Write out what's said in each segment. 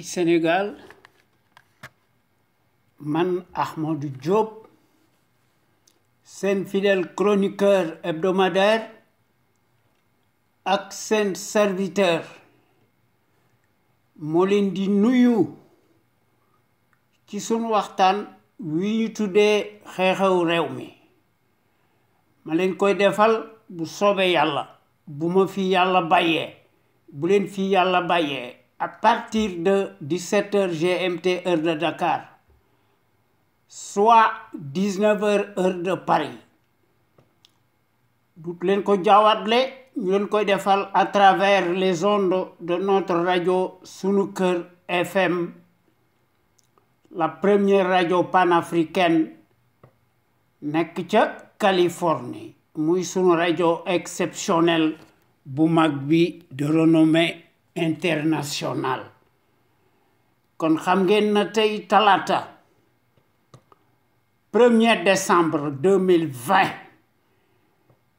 Sénégal man Ahmadou Diop seen fidèle chroniqueur hebdomadaire ak seen serviteur moo leen di nuyu ci sunu waxtaan wi ñu tuddee xew-xew réew mi ma leen koy defal bu soobee yàlla bu ma fi yàlla bàyyee bu leen fi yàlla bàyyee à partir de 17h GMT heure de Dakar soit 19h heure de Paris du leen ko jaawatle ñu leen koy defal à travers les ondes de notre radio Sunu Kër FM, la première radio panafricaine nekk ca Californie muy sunu radio exceptionnelle bu mag bi de renommée internationale. Kon xam ngeen na tey talaata 1er décembre 2020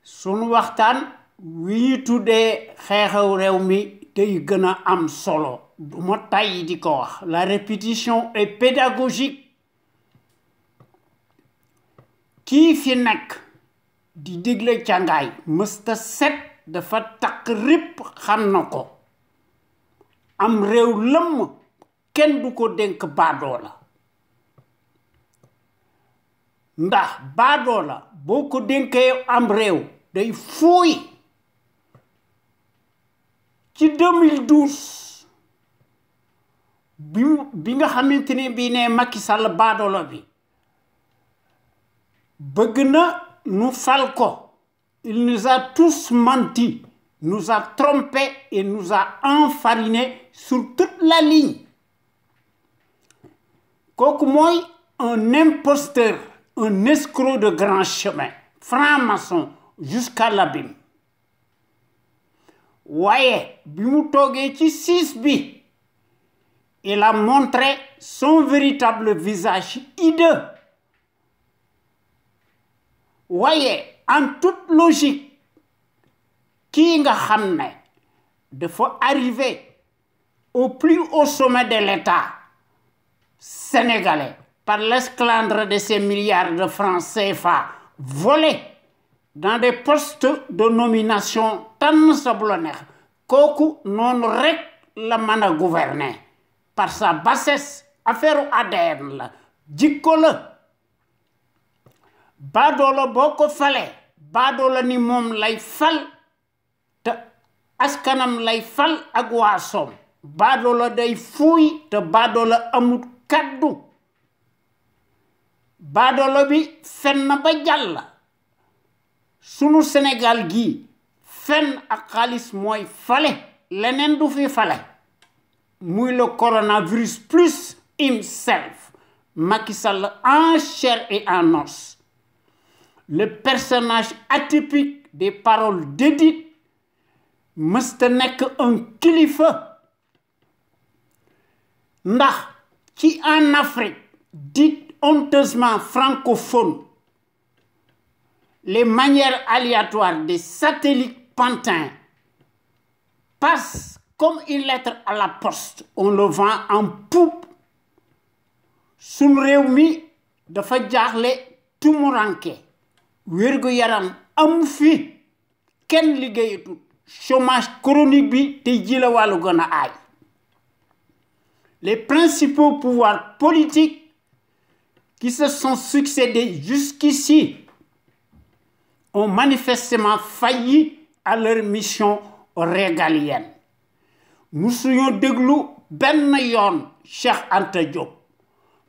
sunu waxtaan wi ñu tuddee xew-xew réew mi tey gën a am solo du ma tàyyi di ko wax. La répétition est pédagogique. Kii fi nekk di digle càngaay mësta set dafa takk ripp xam na ko. Am réew lëmm kenn du ko dénk baadoola ndax baadoola boo ko dénkee am réew day fuuy. Ci 2012 bi nga xamante ne bii ne Macky Sall baadoola bi bëgg na nu fal ko, il nous a tous menti, nous a trompés et nous a enfarinés sur toute la ligne. Kooku mooy un imposteur, un escroc de grand chemin, franc-maçon jusqu'à l'abîme. Waaye bi mu toogee ci 6 bi, il a montré son véritable visage hideux. Waaye en toute logique kii nga xam ne dafa arriver au plus haut sommet de l'État sénégalais par l'esclandre de ces milliards de francs CFA volés dans des postes de nomination tànn sa bu la neex, kooku noonu rek la mën a gouverner par sa bassesse. Affaire ADN la, jikko la. Baadoola boo ko falee baadoola ni moom lay fal te askanam lay fal ak waasoom. Baadoola day fuuy te baadoola amut kaddu. Baadoola bi fen na ba jàll. Sunu Sénégal gi fen ak xaalis mooy fale, leneen du fi fale. Muy le coronavirus plus himself, Macky Sall en chair et en os. Le personnage atypique des paroles dédites mësta nekk un kilifa. Ndax ci en Afrique dite honteusement francophone, les manières aléatoires des satellites pantins passent comme une lettre à la poste. On le vend en poupe. Sunu réew mi dafa jaaxle tumuranke. Wérgu yaram amu fi, kenn liggéeyatul. Chômage chronique bi tey ji la wàllu gën a aay. Les principaux pouvoirs politiques qui se sont succédés jusqu'ici ont manifestement failli à leur mission régalienne. Musuñoo déglu benn yoon Cheikh Anta Diop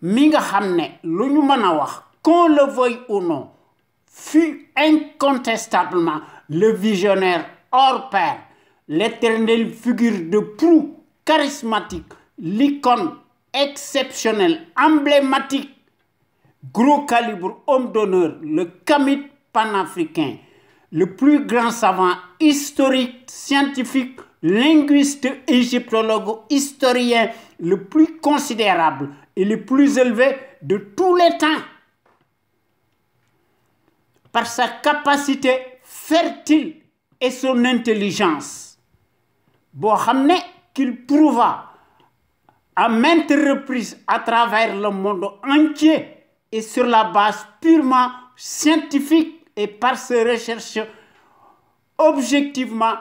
mi nga xam ne lu ñu mën a wax, qu'on le veuille ou non, fut incontestablement le visionnaire hors pair, l'éternelle figure de proue charismatique, l'icône exceptionnelle, emblématique, gros calibre, homme d'honneur, le kamit panafricain, le plus grand savant historique, scientifique, linguiste, égyptologue, historien, le plus considérable et le plus élevé de tous les temps. Par sa capacité fertile et son intelligence, boo xam ne qu'il prouva à maintes reprises à travers le monde entier et sur la base purement scientifique et par ses recherches objectivement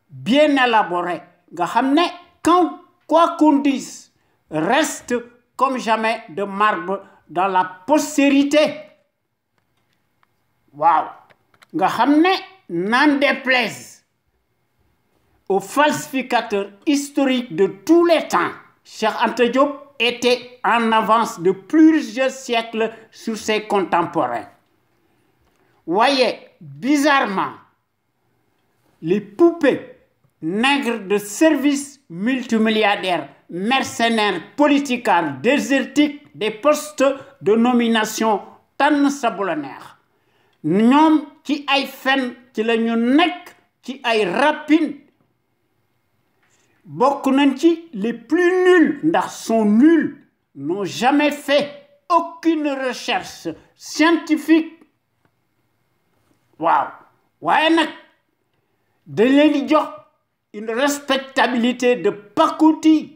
bien élaborées. Nga xam ne quand quoi qu'on dise reste comme jamais de marbre dans la postérité. Waaw nga xam ne n'en déplaise aux falsificateurs historiques de tous les temps, Cheikh Anta Diop était en avance de plusieurs siècles sur ses contemporains. Voyez, bizarrement, les poupées nègres de services multimilliardaires, mercenaires, politicards, désertiques, des postes de nomination tànn sa bu la neex ñoom ci ay fen ci la ñu nekk ci ay rapines bokk nañ ci les plus nuls ndax sont nuls n'ont jamais fait aucune recherche scientifique. Waaw waaye nag dañ leen di jox une respectabilité de pacotille.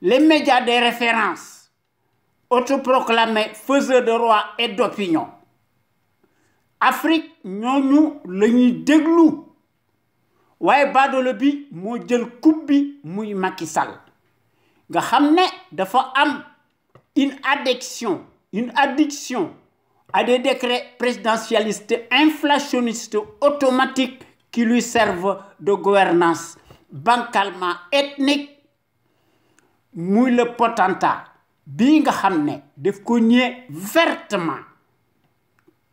Les médias de référence autoproclamés faiseurs de roi et d'opinion. Afrique ñooñu la ñuy déglu waaye baadoolo bi moo jël coupe bi muy Macky Sall nga xam ne dafa am une addiction à des décrets présidentialistes inflationnistes automatiques qui lui servent de gouvernance bancalement ethnique. Muy le potentat bii nga xam ne daf ko ñee vertement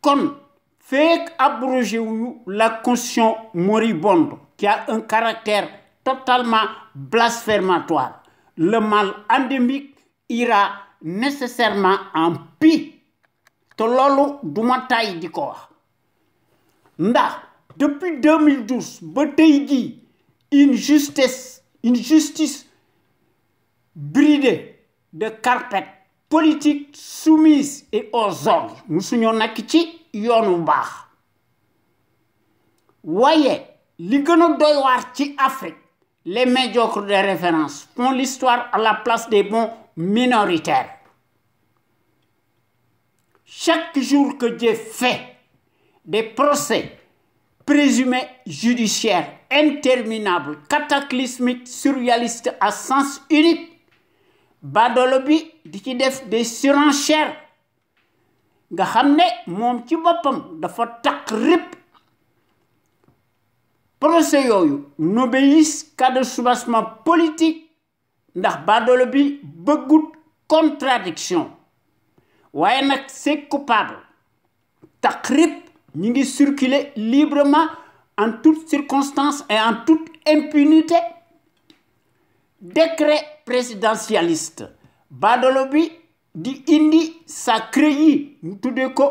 kon fekk abrogé wu la constitution moribonde qui a un caractère totalement blasphématoire, le mal endémique ira nécessairement en pis. Te loolu duma tay di ko wax ndax depuis 2012 ba tey jii une justice bridée de carpette politique soumise et aux ordres musuñoo nekk ci yoonu baax waaye li gën a doy waar ci Afrique les médiocres de référence font l'histoire à la place des bons minoritaires. Chaque jour que Dieu fait des procès présumés judiciaires interminables, cataclysmiques, surréalistes à sens unique, baadoolo bi di ci def des surenchères nga xam ne moom ci boppam dafa taq rip. Procès yooyu n'obéissent qu'à de soubassement politique ndax baadoolo bi bëggut contradiction waaye nag c'est coupable taq rip ñi ngi circuler librement en toutes circonstances et en toute impunité. Décret présidentialiste baadoolo bi di indi sa CREI mu tuddee ko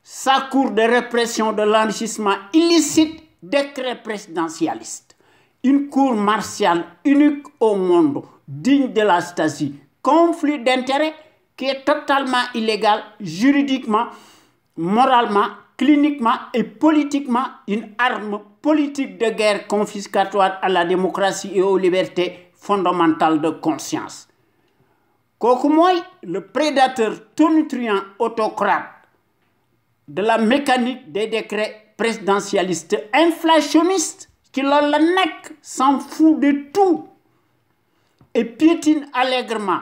sa cour de répression de l'enrichissement illicite. Décret présidentialiste, une cour martiale unique au monde, digne de la Stasi, conflit d'intérêts qui est totalement illégal juridiquement, moralement, cliniquement et politiquement, une arme politique de guerre confiscatoire à la démocratie et aux libertés fondamentales de conscience. Kooku mooy le prédateur tonitruant autocrate de la mécanique des décrets présidentialiste inflationniste qui loolu la nekk s'en fout de tout et piétine allègrement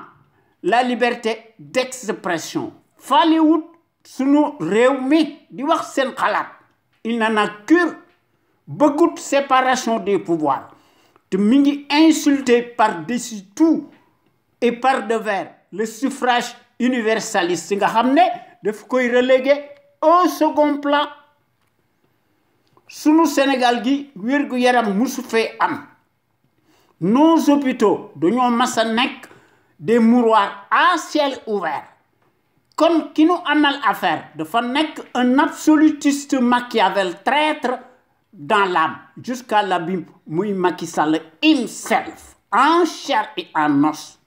la liberté d'expression. Faalewut sunu réew mi di wax seen xalaat. Il n'en a cure bëggut séparation des pouvoirs te mi ngi insulté par-dessus tout et par devers le suffrage universaliste nga xam ne daf koy relégué au second plan. Sunu Sénégal gi wérgu yaram musu fee am nos hôpitaux dañoo mas a nekk des mouroirs à ciel ouvert kon ki nu amal affaire dafa nekk un absolutiste Machiavel traître dans l'âme jusqu'à l'abîme muy Macky Sall himself en chair et en os.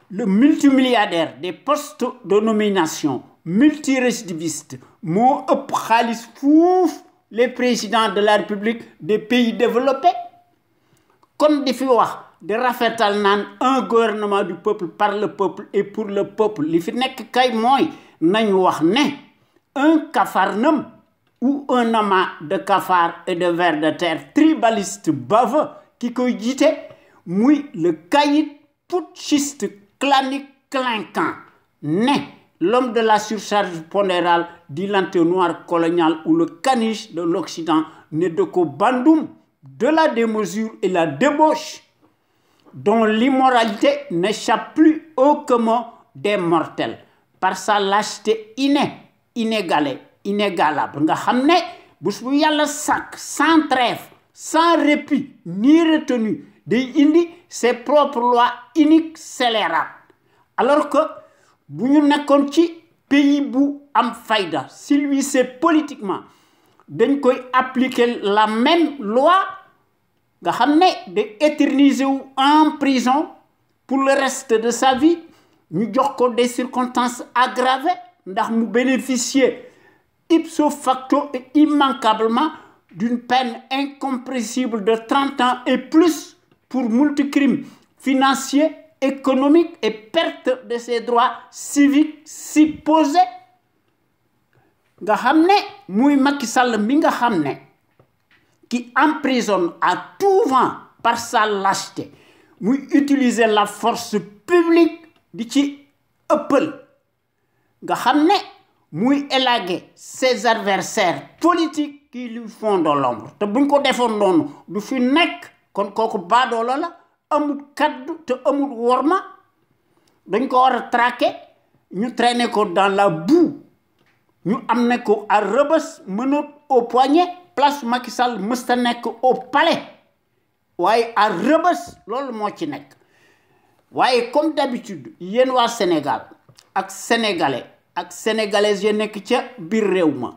Le multimilliardaire des postes de nomination multirécidiviste moo ëpp xaalis fuuf les présidents de la République des pays développés kon di fi wax de rafetal naan un gouvernement du peuple par le peuple et pour le peuple li fi nekk kay mooy nañu wax ne un Capharnaüm ou un amas de cafards et de vers de terre tribaliste baveux qui koy jiite muy le caïd putschiste clanique clinquant né l'homme de la surcharge pondérale du l'entonnoir colonial ou le caniche de l'Occident né de ko bandoum de la démesure et la débauche dont l'immoralité n'échappe plus au commun des mortels par sa lâcheté inégalable nga xam ne bés bu yàlla sàkk sans trêve sans répit ni retenue day indi ses propres lois uniques scélérates alors que bu ñu nekkoon ci pays bu am fayda civilisé politiquement dañ koy appliquer la même loi nga xam ne de éterniser wu en prison pour le reste de sa vie ñu jox ko des circonstances aggravées ndax mu bénéficier ipso facto et immanquablement d'une peine incompressible de 30 ans et plus pour multicrimes financiers, économiques et perte de ses droits civiques supposés. Nga xam ne muy Macky Sall mi nga xam ne qui emprisonne à tout vent par sa lâcheté muy utiliser la force publique di ci ëppal nga xam ne muy élaguer ses adversaires politiques qui lui font de l'ombre te buñ ko defoon noonu du fi nekk kon kooku baadoola la amul kaddu te amul worma dañ ko war a traquer ñu traîner ko dans la boue ñu amener ko à Rebeuss menottes au poignet place Macky Sall mësta nekk au palais waaye à Rebeuss loolu moo ci nekk waaye comme d'habitude yéen waa Sénégal ak sénégalais ak sénégalaises yi nekk ca biir réew ma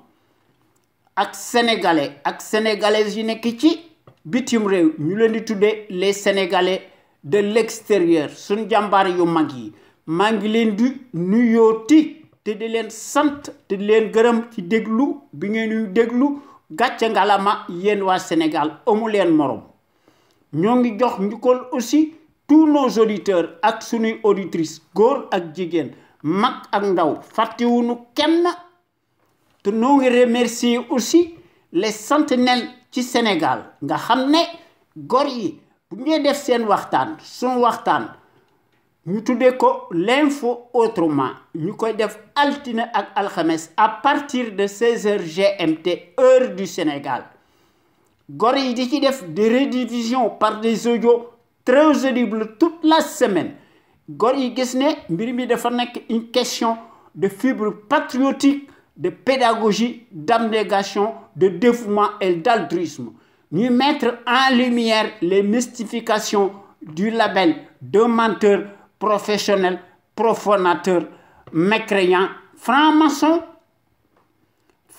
ak sénégalais ak sénégalaises yi nekk ci bitim réew ñu leen di tuddee les sénégalais de l'extérieur suñ jàmbaar yu mag yi maa ngi leen di nuyooti te di leen sant te di leen gërëm ci déglu bi ngeen ñu déglu gàcce ngalama yéen waa Sénégal amu leen morom ñoo ngi jox njukkal aussi tous nos auditeurs ak sunuy auditrices góor ak jigéen mag ak ndaw fàttewuñu kenn te noo ngi remercier aussi les sentinelles ci Sénégal nga xam ne góor yi bu ñuy def seen waxtaan suñu waxtaan ñu tuddee ko l'info autrement ñu koy def altine ak alxames à partir de 16h GMT heure du Sénégal góor yi di ci def des rediffusions par des audios très audibles toute la semaine góor yi gis ne mbir mi dafa nekk une question de fibre patriotique de pédagogie d'abnégation de dévouement et d'altruisme ñuy mettre en lumière les mystifications du label de menteur professionnel profanateur mécréant franc-maçon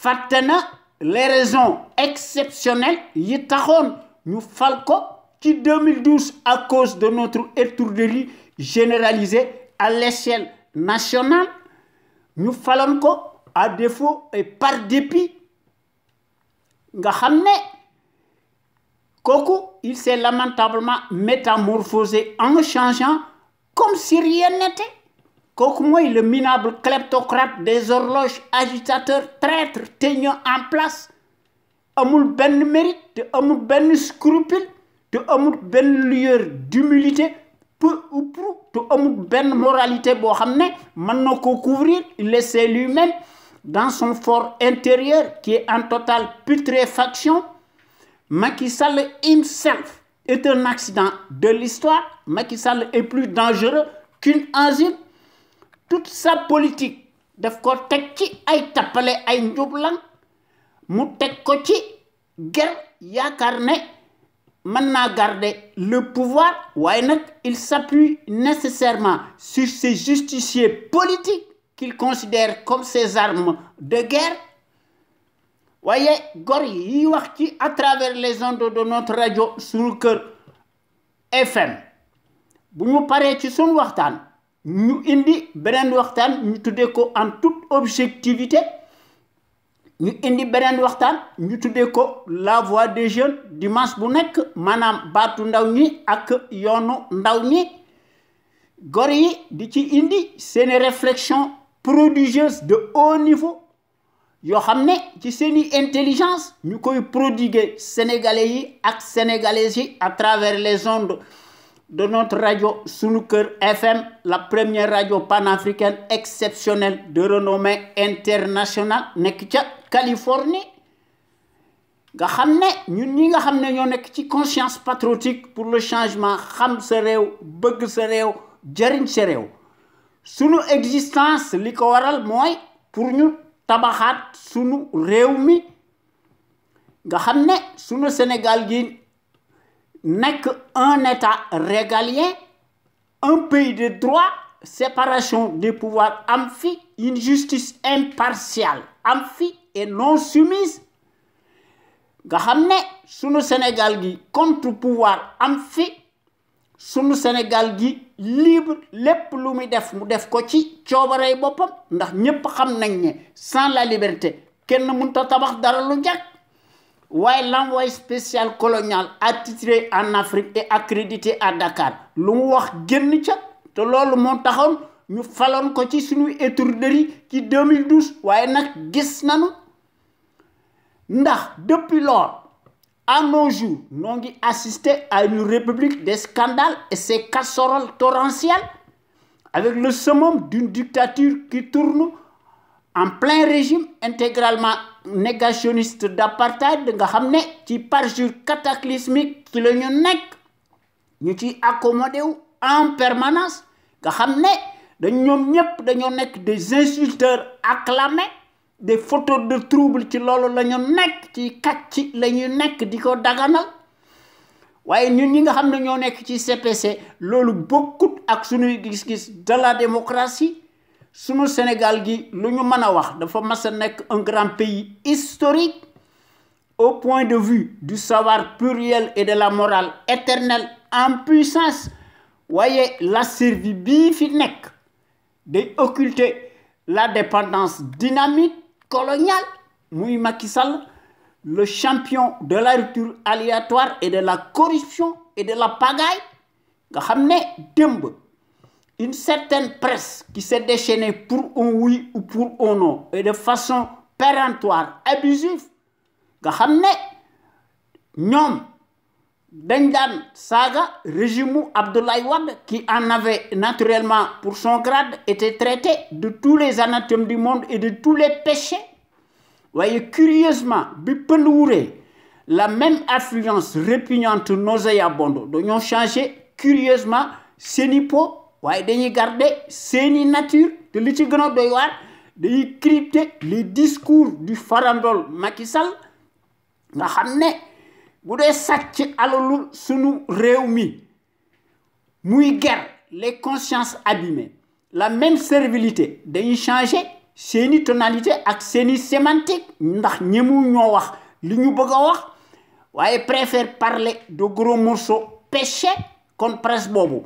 fàtte na les raisons exceptionnelles yi taxoon ñu fal ko ci 2012 à cause de notre étourderie généralisée à l'échelle nationale ñu faloon ko à défaut et par dépit nga xam ne kooku il s'est lamentablement métamorphosé en changeant comme si rien n'était kooku mooy le minable kleptocrate des horloges agitateurs traîtres teignant en place amul benn mérite te amul benn scrupule te amul benn lueur d'humilité peu ou prou te amul benn moralité boo xam ne mën na ko couvrir il le sait lui-même dans son fort intérieur qui est en totale putréfaction. Macky Sall himself est un accident de l'histoire. Macky Sall est plus dangereux qu'une enzyme. Toute sa politique daf ko teg ci ay tappale ay njublan mu teg ko ci ger yaakaar ne mën naa garder le pouvoir waaye nag il s'appuie nécessairement sur ses justiciers politiques qu'il considère comme ses armes de guerre waaye gor yi wax ci à travers les ondes de notre radio sunu kër FM bu ñu paree ci sunu waxtaan ñu indi beneen waxtaan ñu tuddee ko en toute objectivité ñu indi beneen waxtaan ñu tuddee ko la voix des jeunes dimanche bu nekk maanaam baatu ndaw ñi ak yoonu ndaw ñi gor yi di ci indi seeni réflexion prodigieuse de haut niveau yoo xam ne ci seeni intelligence ñu koy prodiguer sénégalais yi ak sénégalaises yi à travers les ondes de notre radio Sunu Kër FM, la première radio panafricaine exceptionnelle de renommée internationale nekk ca Californie nga xam ne ñun ñi nga xam ne ñoo nekk ci conscience patriotique pour le changement xam sa réew bëgg sa réew jëriñ sa réew sunu existence li ko waral mooy pour ñu tabaxaat sunu réew mi nga xam ne sunu Sénégal gi nekk un état régalien un pays de droit séparation des pouvoirs am fi une justice impartiale am fi et non soumise nga xam ne sunu Sénégal gi contre-pouvoir am fi sunu Sénégal gi libre lépp lu muy def mu def ko ci coobarey boppam ndax ñépp xam nañ ne sans la liberté kenn mënut a tabax dara lu jag waaye l'envoyé spécial colonial attitré en Afrique et accrédité à Dakar lu mu wax génn ca te loolu moo taxoon ñu faloon ko ci suñu étourderie ci 2012 waaye nag gis nañu ndax depuis lors à nos jours noo ngi assisté à une république des scandales et ses casseroles torrentielles avec le summum d'une dictature qui tourne en plein régime intégralement négationniste d'apartheid nga xam ne ci parjure cataclysmique ci la ñu nekk ñu ci accommodé wu en permanence nga xam ne ñoom ñépp dañoo nekk des insulteurs acclamés des photos de trouble ci loolu la ñu nekk ci kàcc la ñu nekk di ko daganal waaye ñun ñi nga xam ne ñoo nekk ci CPC loolu bokkut ak suñuy gis-gis de la démocratie sunu Sénégal gi lu ñu mën a wax dafa mas a nekk un grand pays historique au point de vue du savoir pluriel et de la morale éternelle en puissance waaye la servi bii fi nekk day occulter la dépendance dynamique coloniale muy Macky Sall le champion de la rupture aléatoire et de la corruption et de la pagaille nga xam ne démb une certaine presse qui s'est déchaînée pour un oui ou pour un non et de façon péremptoire abusive nga xam ne ñoom dañ daan saaga régime Abdoulaye Wade qui en avait naturellement pour son grade été traité de tous les anathèmes du monde et de tous les péchés waaye curieusement bi pënd wuree la même affluence répugnante nauséabonde dañoo changé curieusement seeni po waaye dañuy garder seeni nature te li ci gën a doy waar dañuy crypter les discours du farandole Macky Sall nga xam ne bu dee sàcc alalu sunu réew mi muy guerre les consciences abîmées la même servilité dañuy changer seeni tonalité ak seeni sémantique ndax ñemu ñoo wax li ñu bëgg a wax waaye préfère parler de gros morceaux péchés kon presse boobu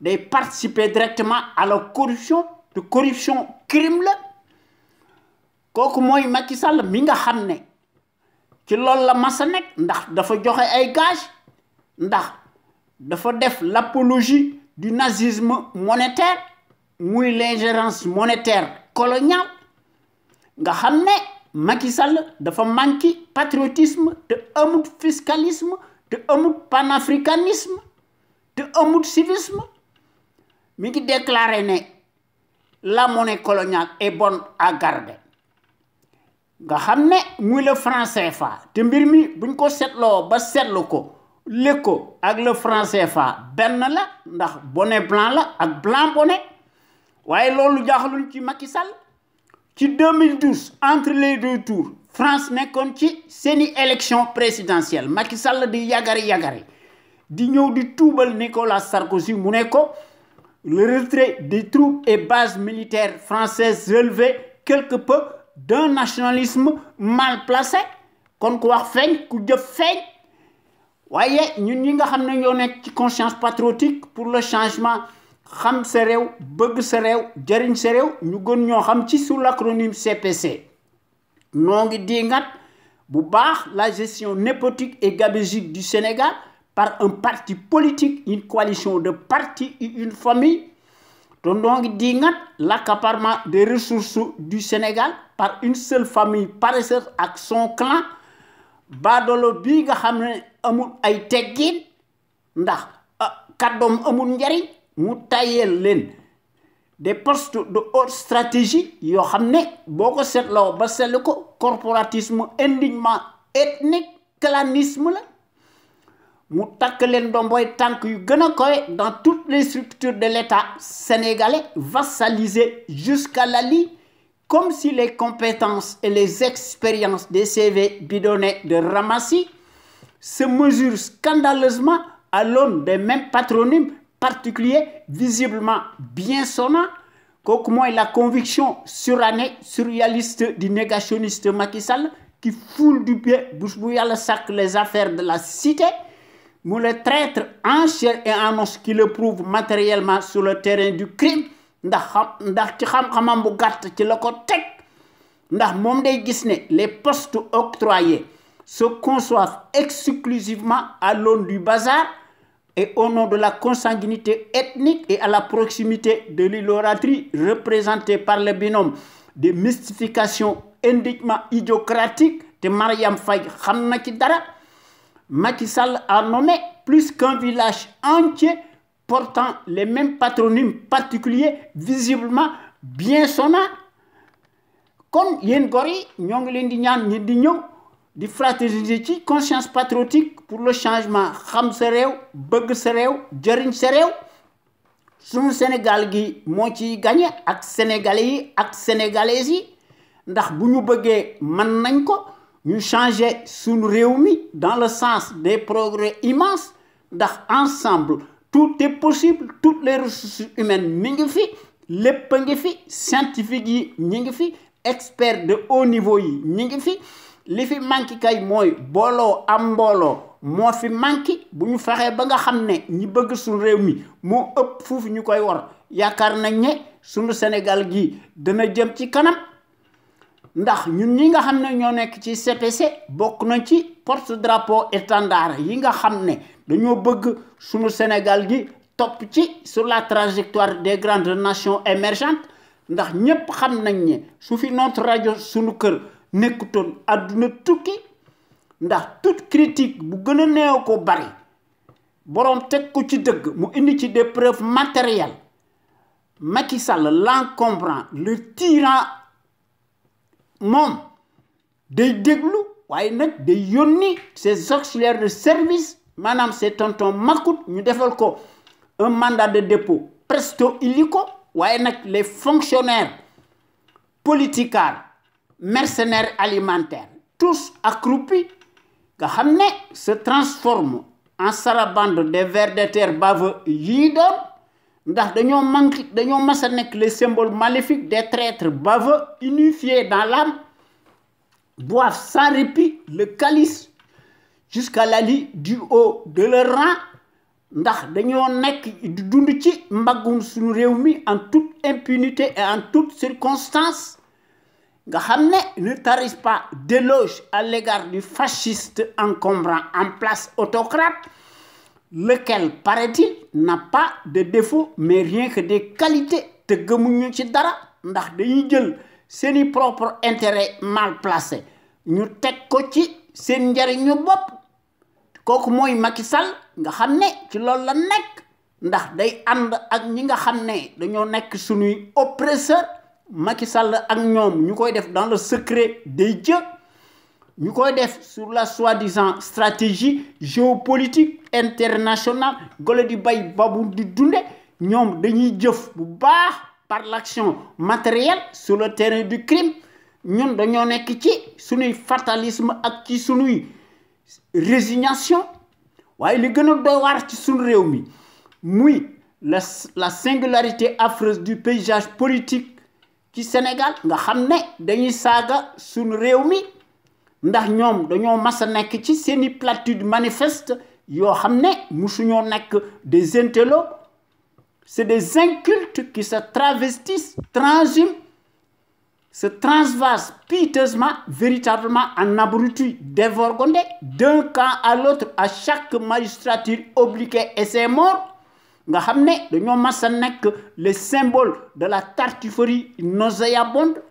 day participer directement à la corruption te corruption crime la kooku mooy Macky Sall mi nga xam ne ci loolu la masa nekk ndax dafa joxe ay gage ndax dafa def l'apologie du nazisme monétaire muy l'ingérence monétaire coloniale nga xam ne Macky Sall dafa manqué patriotisme te amut fiscalisme te amut panafricanisme te amut civisme mi ngi déclaré ne la monnaie coloniale est bonne à garder nga xam ne muy le franc CFA te mbir mi buñ ko seetloo ba seetlu ko l'éco ak le franc CFA benn la ndax bonnet blanc la ak blanc bonnet waaye loolu jaaxaluñ ci Macky Sall ci 2012 entre les deux tours France nekkoon ci seeni élection présidentielle Macky Sall di yagari di ñëw di tuubal Nicolas Sarkozy mu ne ko le retrait des troupes et bases militaires françaises relevait quelque peu d'un nationalisme mal placé kon ku wax feeñ ku jëf feeñ waaye ñun ñi nga xam ne ñoo nekk ci conscience patriotique pour le changement xam sa réew bëgg sa réew jëriñ sa réew ñu gën ñoo xam ci sous l'acronyme CPC noo ngi dingat bu baax la gestion népotique et gabégique du Sénégal par un parti politique, une coalition de partis et une famille. Donc, dingat l'accaparement des ressources du Sénégal par une seule famille paresseuse avec son clan. Badolo bi nga xamné amul ay teggin ndax kaddom amul njariñ mu tayel len des postes de haute stratégie yo xamné boko setlo ba sel ko corporatisme indignement ethnique clanisme la mu tak len domboy tank yu gëna koy dans toutes les structures de l'État sénégalais vassalisés jusqu'à la lie, comme si les compétences et les expériences des CV bidonnés de Ramassi se mesurent scandaleusement à l'aune des mêmes patronymes particuliers visiblement bien sonnants, qu'au moins la conviction surannée, surréaliste du négationniste Macky Sall qui foule du pied Bouchbouya sac les affaires de la cité, nous le traître en chair et en os qui le prouve matériellement sur le terrain du crime, ndax ci xam-xamam bu gàtt ci la ko teg ndax moom day gis ne les postes octroyés se conçoivent exclusivement à l'aune du bazar et au nom de la consanguinité ethnique et à la proximité de l'idolâtrie représentée par le binôme des mystifications indignement idiocratiques de Mariam Faye xam na ci dara. Macky Sall a nommé plus qu'un village entier portant les mêmes patronymes particuliers visiblement bien sonnants. Comme yéen gor yi ñoo ngi leen di ñaan ñi di ñëw di fraterniser ci conscience patriotique pour le changement xam sa réew bëgg sa réew jëriñ sa réew suñu Sénégal gi moo ciy gagné ak sénégalais yi ak sénégalaises yi ndax bu ñu bëggee mën nañ ko ñu changer suñu réew mi dans le sens des progrès immenses ndax ensemble tout est possible, toutes les ressources humaines mi ngi fi lépp ngi fi scientifique yi ñi ngi fi experts de haut niveau yi ñi ngi fi li fi manki kay mooy booloo am mbooloo moo fi manki bu ñu fexee ba nga xam ne ñi bëgg suñu réew mi moo ëpp foofu ñu koy war yaakaar nañ ne suñu Sénégal gi dana jëm ci kanam ndax ñun ñi nga xam ne ñoo nekk ci CPC bokk nañ ci porte-drapeau étendard yi nga xam ne dañoo bëgg suñu Sénégal gi topp ci sur la trajectoire des grandes nations émergentes ndax ñépp xam nañ ne su fi notre rajo suñu kër nekkutoon àdduna tukki ndax toute critique bu gën a néew ko bari boroom teg ko ci dëgg mu indi ci des preuves matérielles Macky Sall l'encombrant le tyran moom day déglu waaye nag day yónni ses auxiliaires de service maanaam c'est tonton Macoute ñu defal ko un mandat de dépôt presto illico waaye nag les fonctionnaires politicards mercenaires alimentaires tous accroupis nga xam ne se transforment en sarabande des vers de terre baveux yii doon ndax dañoo mas a nekk les symboles maléfiques des traîtres baveux unifiés dans l'âme boivent sans répit le calice jusqu'à la lie du haut de leur rang ndax dañoo nekk di dund ci mbaggum suñu réew mi en toute impunité et en toutes circonstances nga xam ne tarisse pas d'éloge à l'égard du fasciste encombrant en place autocrate lequel, paraît-il, n'a pas de défaut, mais rien que des qualités. Te gëmuñu ci dara ndax dañuy jël seeni propre intérêt mal placé ñu teg ko ci seen njariñu bopp kooku mooy Macky Sall nga xam ne ci loolu la nekk ndax day ànd ak ñi nga xam ne dañoo nekk suñuy oppresseur Macky Sall ak ñoom ñu koy def dans le secret des dieux ñu koy def sur la soi-disant stratégie géopolitique internationale gole di bay babu di dunde ñoom dañuy jëf bu baax par l'action matérielle sur le terrain du crime ñun dañoo nekk ci suñuy fatalisme ak ci suñuy résignation waaye li gën a doy waar ci suñu réew mi muy la singularité affreuse du paysage politique ci Sénégal nga xam ne dañuy saaga suñu réew mi ndax ñoom dañoo mas a nekk ci seeni platitude manifeste yoo xam ne musuñoo nekk des intellos c'est des incultes qui se travestissent, transhument se transvase piteusement, véritablement en abrutis dévergondés d'un camp à l'autre, à chaque magistrature obliquée et ses morts. Nga xam ne dañoo mas a nekk les symboles de la tartufferie nauséabonde,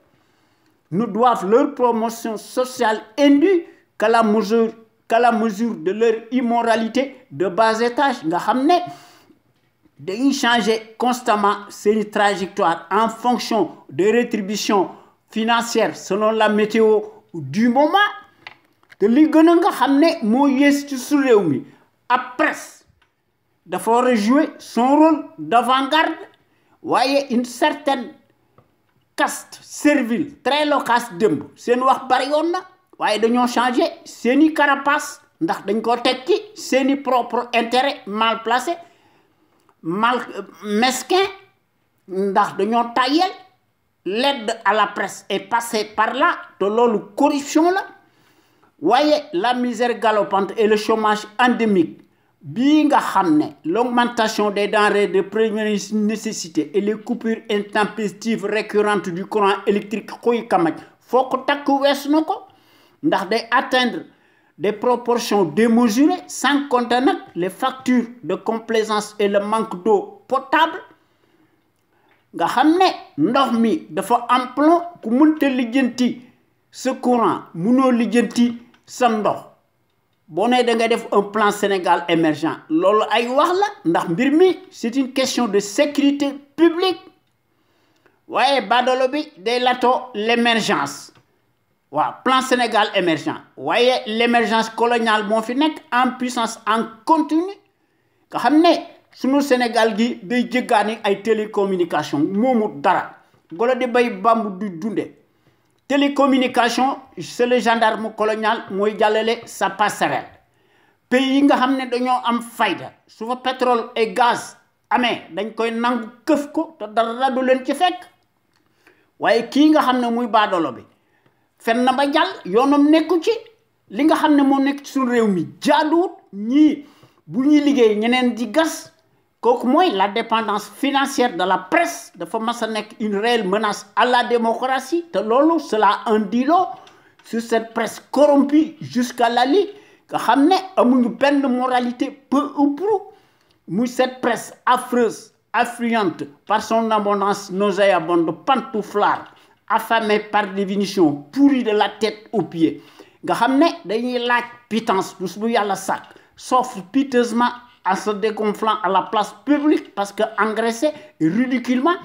nous doivent leur promotion sociale indue qu'à la mesure de leur immoralité de bas étage. Nga xam ne dañuy changer constamment seeni trajectoire en fonction des rétributions financières selon la météo du moment. te li gën a nga xam ne moo yées ci su réew mi ab presse dafa war a jouer son rôle d'avant-garde, waaye une certaine caste servile très loquace démb seen wax bari woon na waaye dañoo changé seeni carapace ndax dañ ko tekki seeni propre intérêt mal placé mal mesquin, ndax dañoo tayel. L'aide à la presse est passée par là te loolu corruption la. Waaye la misère galopante et le chômage endémique bii nga xam ne l'augmentation des denrées de première nécessité et les coupures intempestives récurrentes du courant électrique xuy kamaj foo ko takk wees na ko ndax day atteindre des proportions démesurées, sans compter nag les factures de complaisance et le manque d'eau potable. Nga xam ne ndox mi dafa am plomb, ku mënta lijjanti ce courant mënoo lijjanti sa ndox. Boo nee da nga def un plan Sénégal émergent loolu ay wax la ndax mbir mi c'est une question de sécurité publique. waaye badolo bi day lato l'émergence. waaw plan Sénégal émergent waaye l'émergence coloniale moo fi nekk en puissance en continu nga xam ne sunu Sénégal gi day jéggaani ay télécommunication moomu dara golo di bay bambu du dunde. Télécommunication c'est le gendarme colonial mooy jàllale sa passerelle. Pays yi nga xam ne dañoo am fayda su fa pétrole et gaz amee dañ koy nangu këf ko te dara du leen ci fekk. waaye kii nga xam ne muy baadolo bi fen na ba jàll yoonam nekku ci li nga xam ne moo nekk ci suñu réew mi jaaduwut ñii bu ñuy liggéey ñeneen di gas. kooku mooy la dépendance financière de la presse dafa mas a nekk une réelle menace à la démocratie te loolu cela en dit long sur cette presse corrompue jusqu'à la lie nga xam ne amuñu benn moralité peu ou prou muy cette presse affreuse affluente par son abondance nauséabonde pantouflarde affamée par définition pourrie de la tête aux pieds nga xam ne dañuy laaj pitance bés bu yàlla sàkk s'offre piteusement en se dégonflant à la place publique parce que engraissé ridiculement.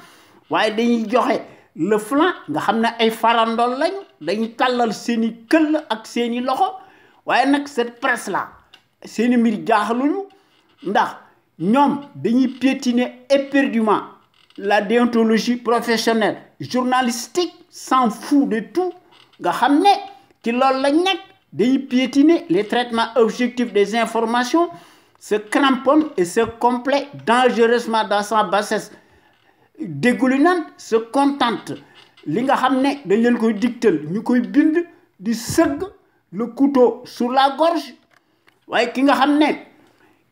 waaye dañuy joxe le flanc nga xam ne ay farandol lañu dañuy tàllal seeni këll ak seeni loxo. waaye nag cette presse là seeni mbir jaaxaluñu ndax ñoom dañuy piétiner éperdument la déontologie professionnelle journalistique, s'en fout de tout nga xam ne ci loolu lañ nekk dañuy piétiner les traitements objectifs des informations, se cramponne et se complaît dangereusement dans sa bassesse dégoulinante, se contente li nga xam ne dañ leen koy digtal ñu koy bind di sëgg le couteau sur la gorge. waaye ki nga xam ne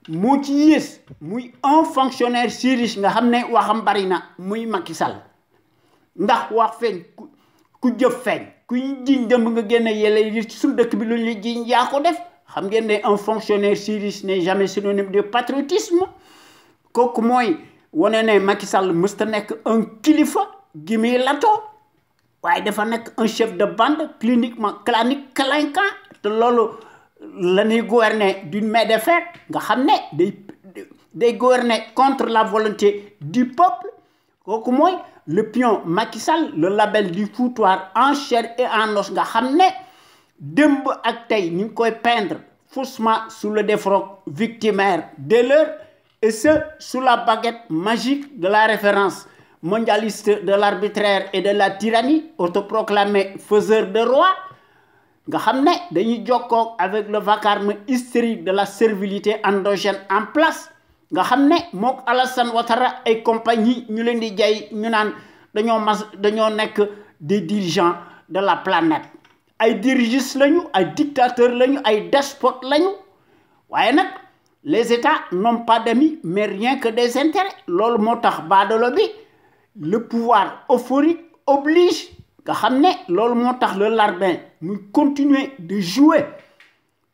moo ci yées muy un fonctionnaire si riche nga xam ne waxam bari na muy Macky Sall ndax wax feeñ ku jëf feeñ ku jiñ dem nga génne yele yi ci suñu dëkk bi lu ñu jiñ yaa ko def. xam ngeen ne un fonctionnaire si riche n'est jamais synonyme de patriotisme. kooku mooy wane ne Macky Sall mësta nekk un kilifa gi muy lato waaye dafa nekk un chef de bande cliniquement clanique clinquant te loolu la ñuy gouverner d'une main de fer nga xam ne day gouverner contre la volonté du peuple. kooku mooy le pion Macky Sall, le label du foutoir en chair et en os nga xam ne démb ak tey ñu ngi koy peindre faussement sous le défroque victimaire de l'heure, et ce sous la baguette magique de la référence mondialiste de l'arbitraire et de la tyrannie, autoproclamé faiseur de roi nga xam ne dañuy jokkoo avec le vacarme hystérique de la servilité endogène en place nga xam ne mook Alassane Ouattara ay compagnie ñu leen di jay ñu naan dañoo nekk des dirigeants de la planète. ay dirigistes lañu ay dictateurs lañu ay despotes lañu waaye nag les États n'ont pas d'amis mais rien que des intérêts. loolu moo tax baadolo bi le pouvoir euphorique oblige nga xam ne loolu moo tax le larbin muy continuer de jouer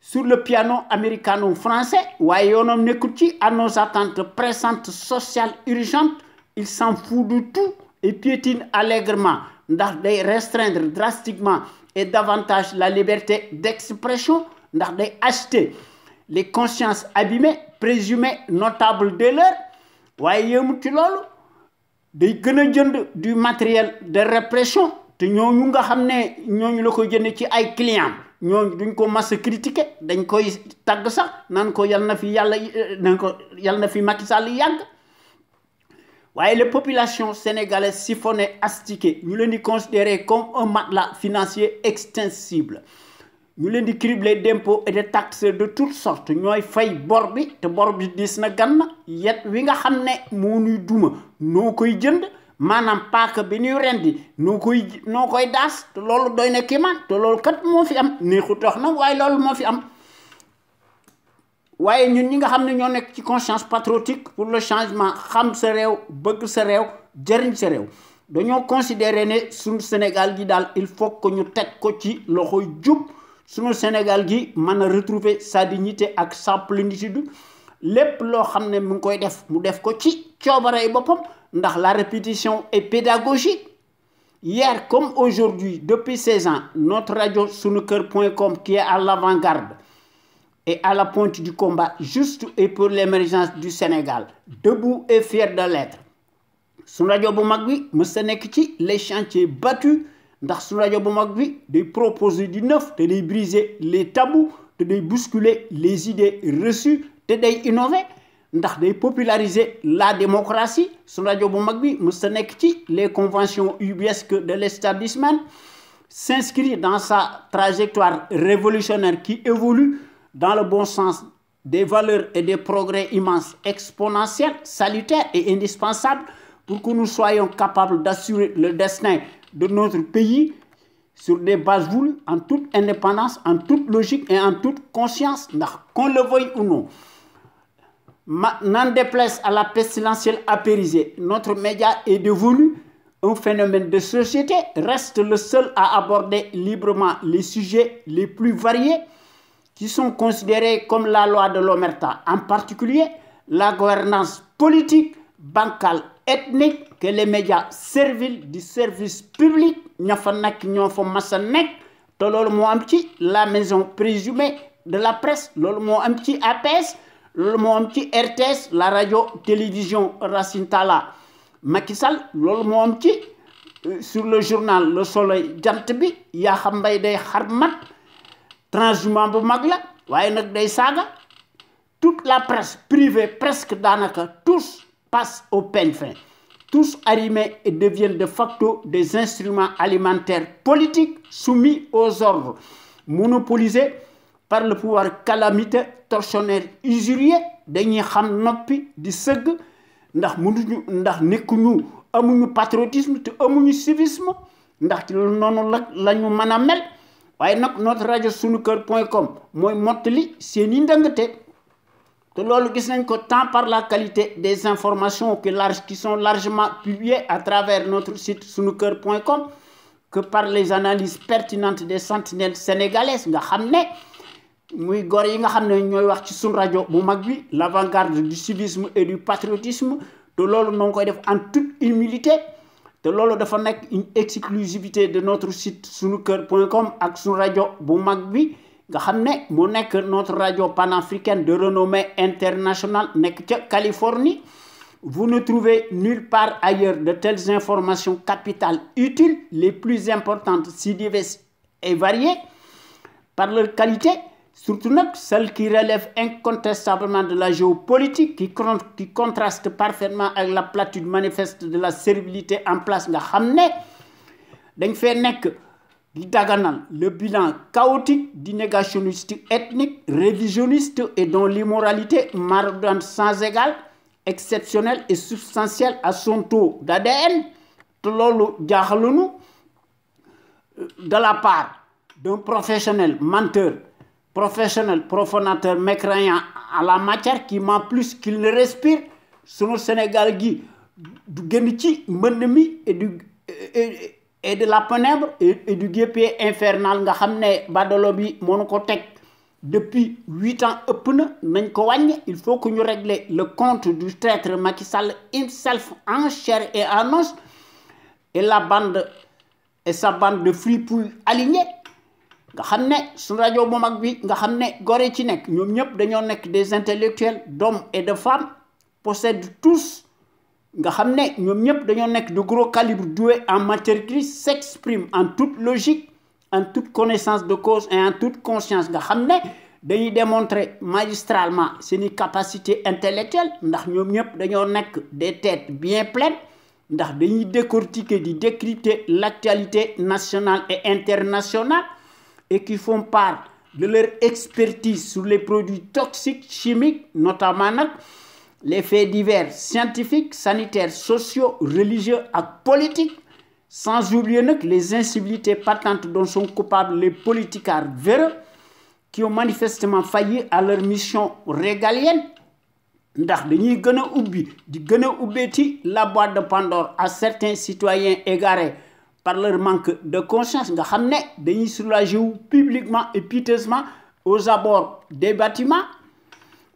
sur le piano américano-français waaye yoonam nekkul ci à nos attentes pressantes sociales urgentes il s'en fout de tout et piétine allègrement ndax day restreindre drastiquement et davantage la liberté d'expression ndax day acheter les consciences abîmées présumées notables de l'heure waaye yëmut ci loolu day gën a jënd du matériel de répression te ñooñu nga xam ne ñooñu la koy jënd ci ay clients ñooñu duñ ko mas a critiquer dañ koy tagg sax naan ko yal na fi yàlla nan ko yal na fi Macky Sall yàgg waaye les populations sénégalaises siphonnées astiquées ñu leen di considérer comme un matelas financier extensible ñu leen di cribler d'impôts et de taxes de toutes sortes ñooy fay bor bi te bor bi dis na gann yet wi nga xam ne moo ñuy duma noo koy jënd maanaam paaka bi ñuy rendi noo koy daas te loolu doy na kiimaan te loolu kat moo fi am neexu tax na waaye loolu moo fi am waaye ñun ñi nga xam ne ñoo nekk ci conscience patriotique pour le changement xam sa réew bëgg sa réew jëriñ sa réew dañoo considérer ne suñu Sénégal gi daal il faut que ñu teg ko ci loxoy jub suñu Sénégal gi mën a retrouver sa dignité ak sa plénitude lépp loo xam ne mu ngi koy def mu def ko ci coobarey boppam ndax la répétition est pédagogique hier comme aujourd'hui depuis 16 ans notre radio sunuker.com qui est à l'avant-garde et à la pointe du combat juste et pour l'émergence du Sénégal debout et fier de l'être sunu rajo bu mag bi mës ta nekk ci les chantiers battus ndax sunu rajo bu mag bi day proposer du neuf te day briser les tabous te day bousculer les idées reçues te day innover ndax day populariser la démocratie sunu rajo bu mag bi mës ta nekk ci les conventions ubuesques de l'établissement s'inscrit dans sa trajectoire révolutionnaire qui évolue dans le bon sens des valeurs et des progrès immenses, exponentiels, salutaires et indispensables pour que nous soyons capables d'assurer le destin de notre pays sur des bases voulues, en toute indépendance, en toute logique et en toute conscience, qu'on le veuille ou non. N'en déplaise à la pestilentielle apérisée, notre média est devenu un phénomène de société, reste le seul à aborder librement les sujets les plus variés qui sont considérés comme la loi de l'omerta, en particulier la gouvernance politique, bancale, ethnique, que les médias serviles du service public, ña fa nekk ñoo fa mas a nekk te loolu moo am ci la maison présumée de la presse, loolu moo am ci APS, loolu moo am ci RTS, la radio télévision Racine Talla Macky Sall, loolu moo am ci sur le journal Le Soleil jant bi yaa xam mbay day xarmat transhumant bu mag la waaye nag day saaga toute la presse privée presque daanaka tous passent au peigne fin tous arrimés et deviennent de facto des instruments alimentaires politiques soumis aux ordres monopolisés par le pouvoir calamiteux tortionnaire usurier dañuy xam noppi di sëgg ndax mënuñu ndax nekkuñu amuñu patriotisme te amuñu civisme ndax ci loolu noonu la ñu mën a mel waaye nag notre rajo sunuker.com mooy mottali seeni ndëngate te loolu gis nañ ko tant par la qualité des informations qui sont largement publiées à travers notre site sunuker.com que par les analyses pertinentes des sentinelles sénégalaises nga xam ne muy góor yi nga xam ne ñooy wax ci sunu rajo bu mag bi l'avant-garde du civisme et du patriotisme te loolu noo ngi koy def en toute humilité te loolu dafa nekk une exclusivité de notre site sunuker.com ak sunu rajo bu mag bi nga xam ne moo nekk notre radio panafricaine de renommée internationale nekk ca Californie. Vous ne trouvez nulle part ailleurs de telles informations capitales utiles, les plus importantes, si diverses et variées par leur qualité, surtout nag celles qui relèvent incontestablement de la géopolitique, qui contraste parfaitement avec la platitude manifeste de la servilité en place nga xam ne dañ fee nekk di daganal le bilan chaotique du négationniste ethnique, révisionniste et dont l'immoralité maraudante sans égal, exceptionnelle et substantielle à son taux d'ADN te loolu jaaxalunu de la part d'un professionnel menteur, professionnel profanateur mécréant à la matière qui ment plus qu'il ne respire sunu Sénégal gi du génn ci mbënd mi et de la pénombre et du guêpier infernal nga xam ne badolo bi mënu ko teg depuis 8 ans ëpp na nañ ko wàññi. Il faut que ñu régler le compte du traître Macky Sall himself en chair et en os et sa bande de fripouilles alignés nga xam ne suñu rajo bu mag bi nga xam ne gore ci nekk ñoom ñëpp dañoo nekk des intellectuels d'hommes et de femmes possèdent tous nga xam ne ñoom ñëpp dañoo nekk de gros calibre doués en matière grise s'expriment en toute logique en toute connaissance de cause et en toute conscience nga xam ne dañuy démontrer magistralement seeni capacité intellectuelle ndax ñoom ñëpp dañoo nekk des têtes bien pleines ndax dañuy décortiquer di décrypter l'actualité nationale et internationale et qui font part de leur expertise sur les produits toxiques chimiques notamment nag les faits divers scientifiques sanitaires sociaux religieux et politiques sans oublier nag les incivilités patentes dont sont coupables les politicards véreux qui ont manifestement failli à leur mission régalienne ndax dañuy gën a ubbi di gën a ubbeeti la boîte de Pandore à certains citoyens égarés par leur manque de conscience nga xam ne dañuy soulager wu publiquement et piteusement aux abords des bâtiments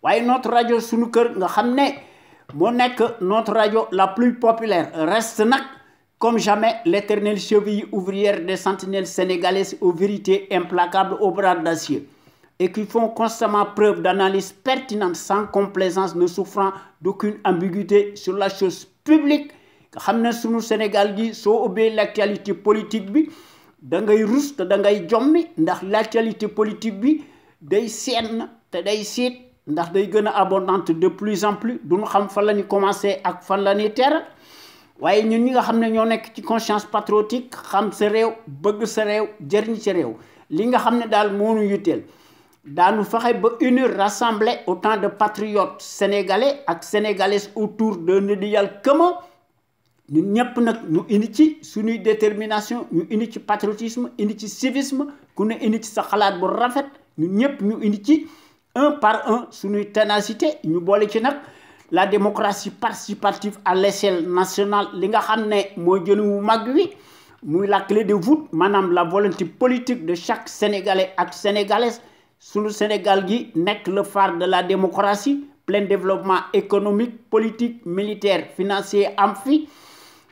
waaye notre rajo sunu kër nga xam ne moo nekk notre rajo la plus populaire reste nag comme jamais l'éternelle cheville ouvrière des sentinelles sénégalaises aux vérités implacables aux bras d'acier et qui font constamment preuve d'analyse pertinente sans complaisance ne souffrant d'aucune ambiguïté sur la chose publique nga xam ne sunu Sénégal gi soo ubbee l'actualité politique bi da ngay rus te da ngay jommi ndax l'actualité politique bi day seen te day siit ndax day gën a abondante de plus en plus duñu xam fan la ñu commencé ak fan la ñuy teer waaye ñun ñi nga xam ne ñoo nekk ci conscience patriotique xam sa réew bëgg sa réew jëriñ sa réew li nga xam ne daal moo ñu yitteel daanu fexe ba unir rassembler autant de patriotes sénégalais ak sénégalaises autour d'un idéal commun ñun ñëpp nag ñu indi ci suñuy détermination ñu indi ci patriotisme indi ci civisme ku ne indi ci sa xalaat bu rafet ñun ñëpp ñu indi ci un par un suñuy ténacité ñu boole ci nag la démocratie participative à l'échelle nationale li nga xam ne moo jëli wu mag wi muy la clé de voûte maanaam la volonté politique de chaque sénégalais ak sénégalaise sunu Sénégal gi nekk le phare de la démocratie plein développement économique politique militaire financier am fi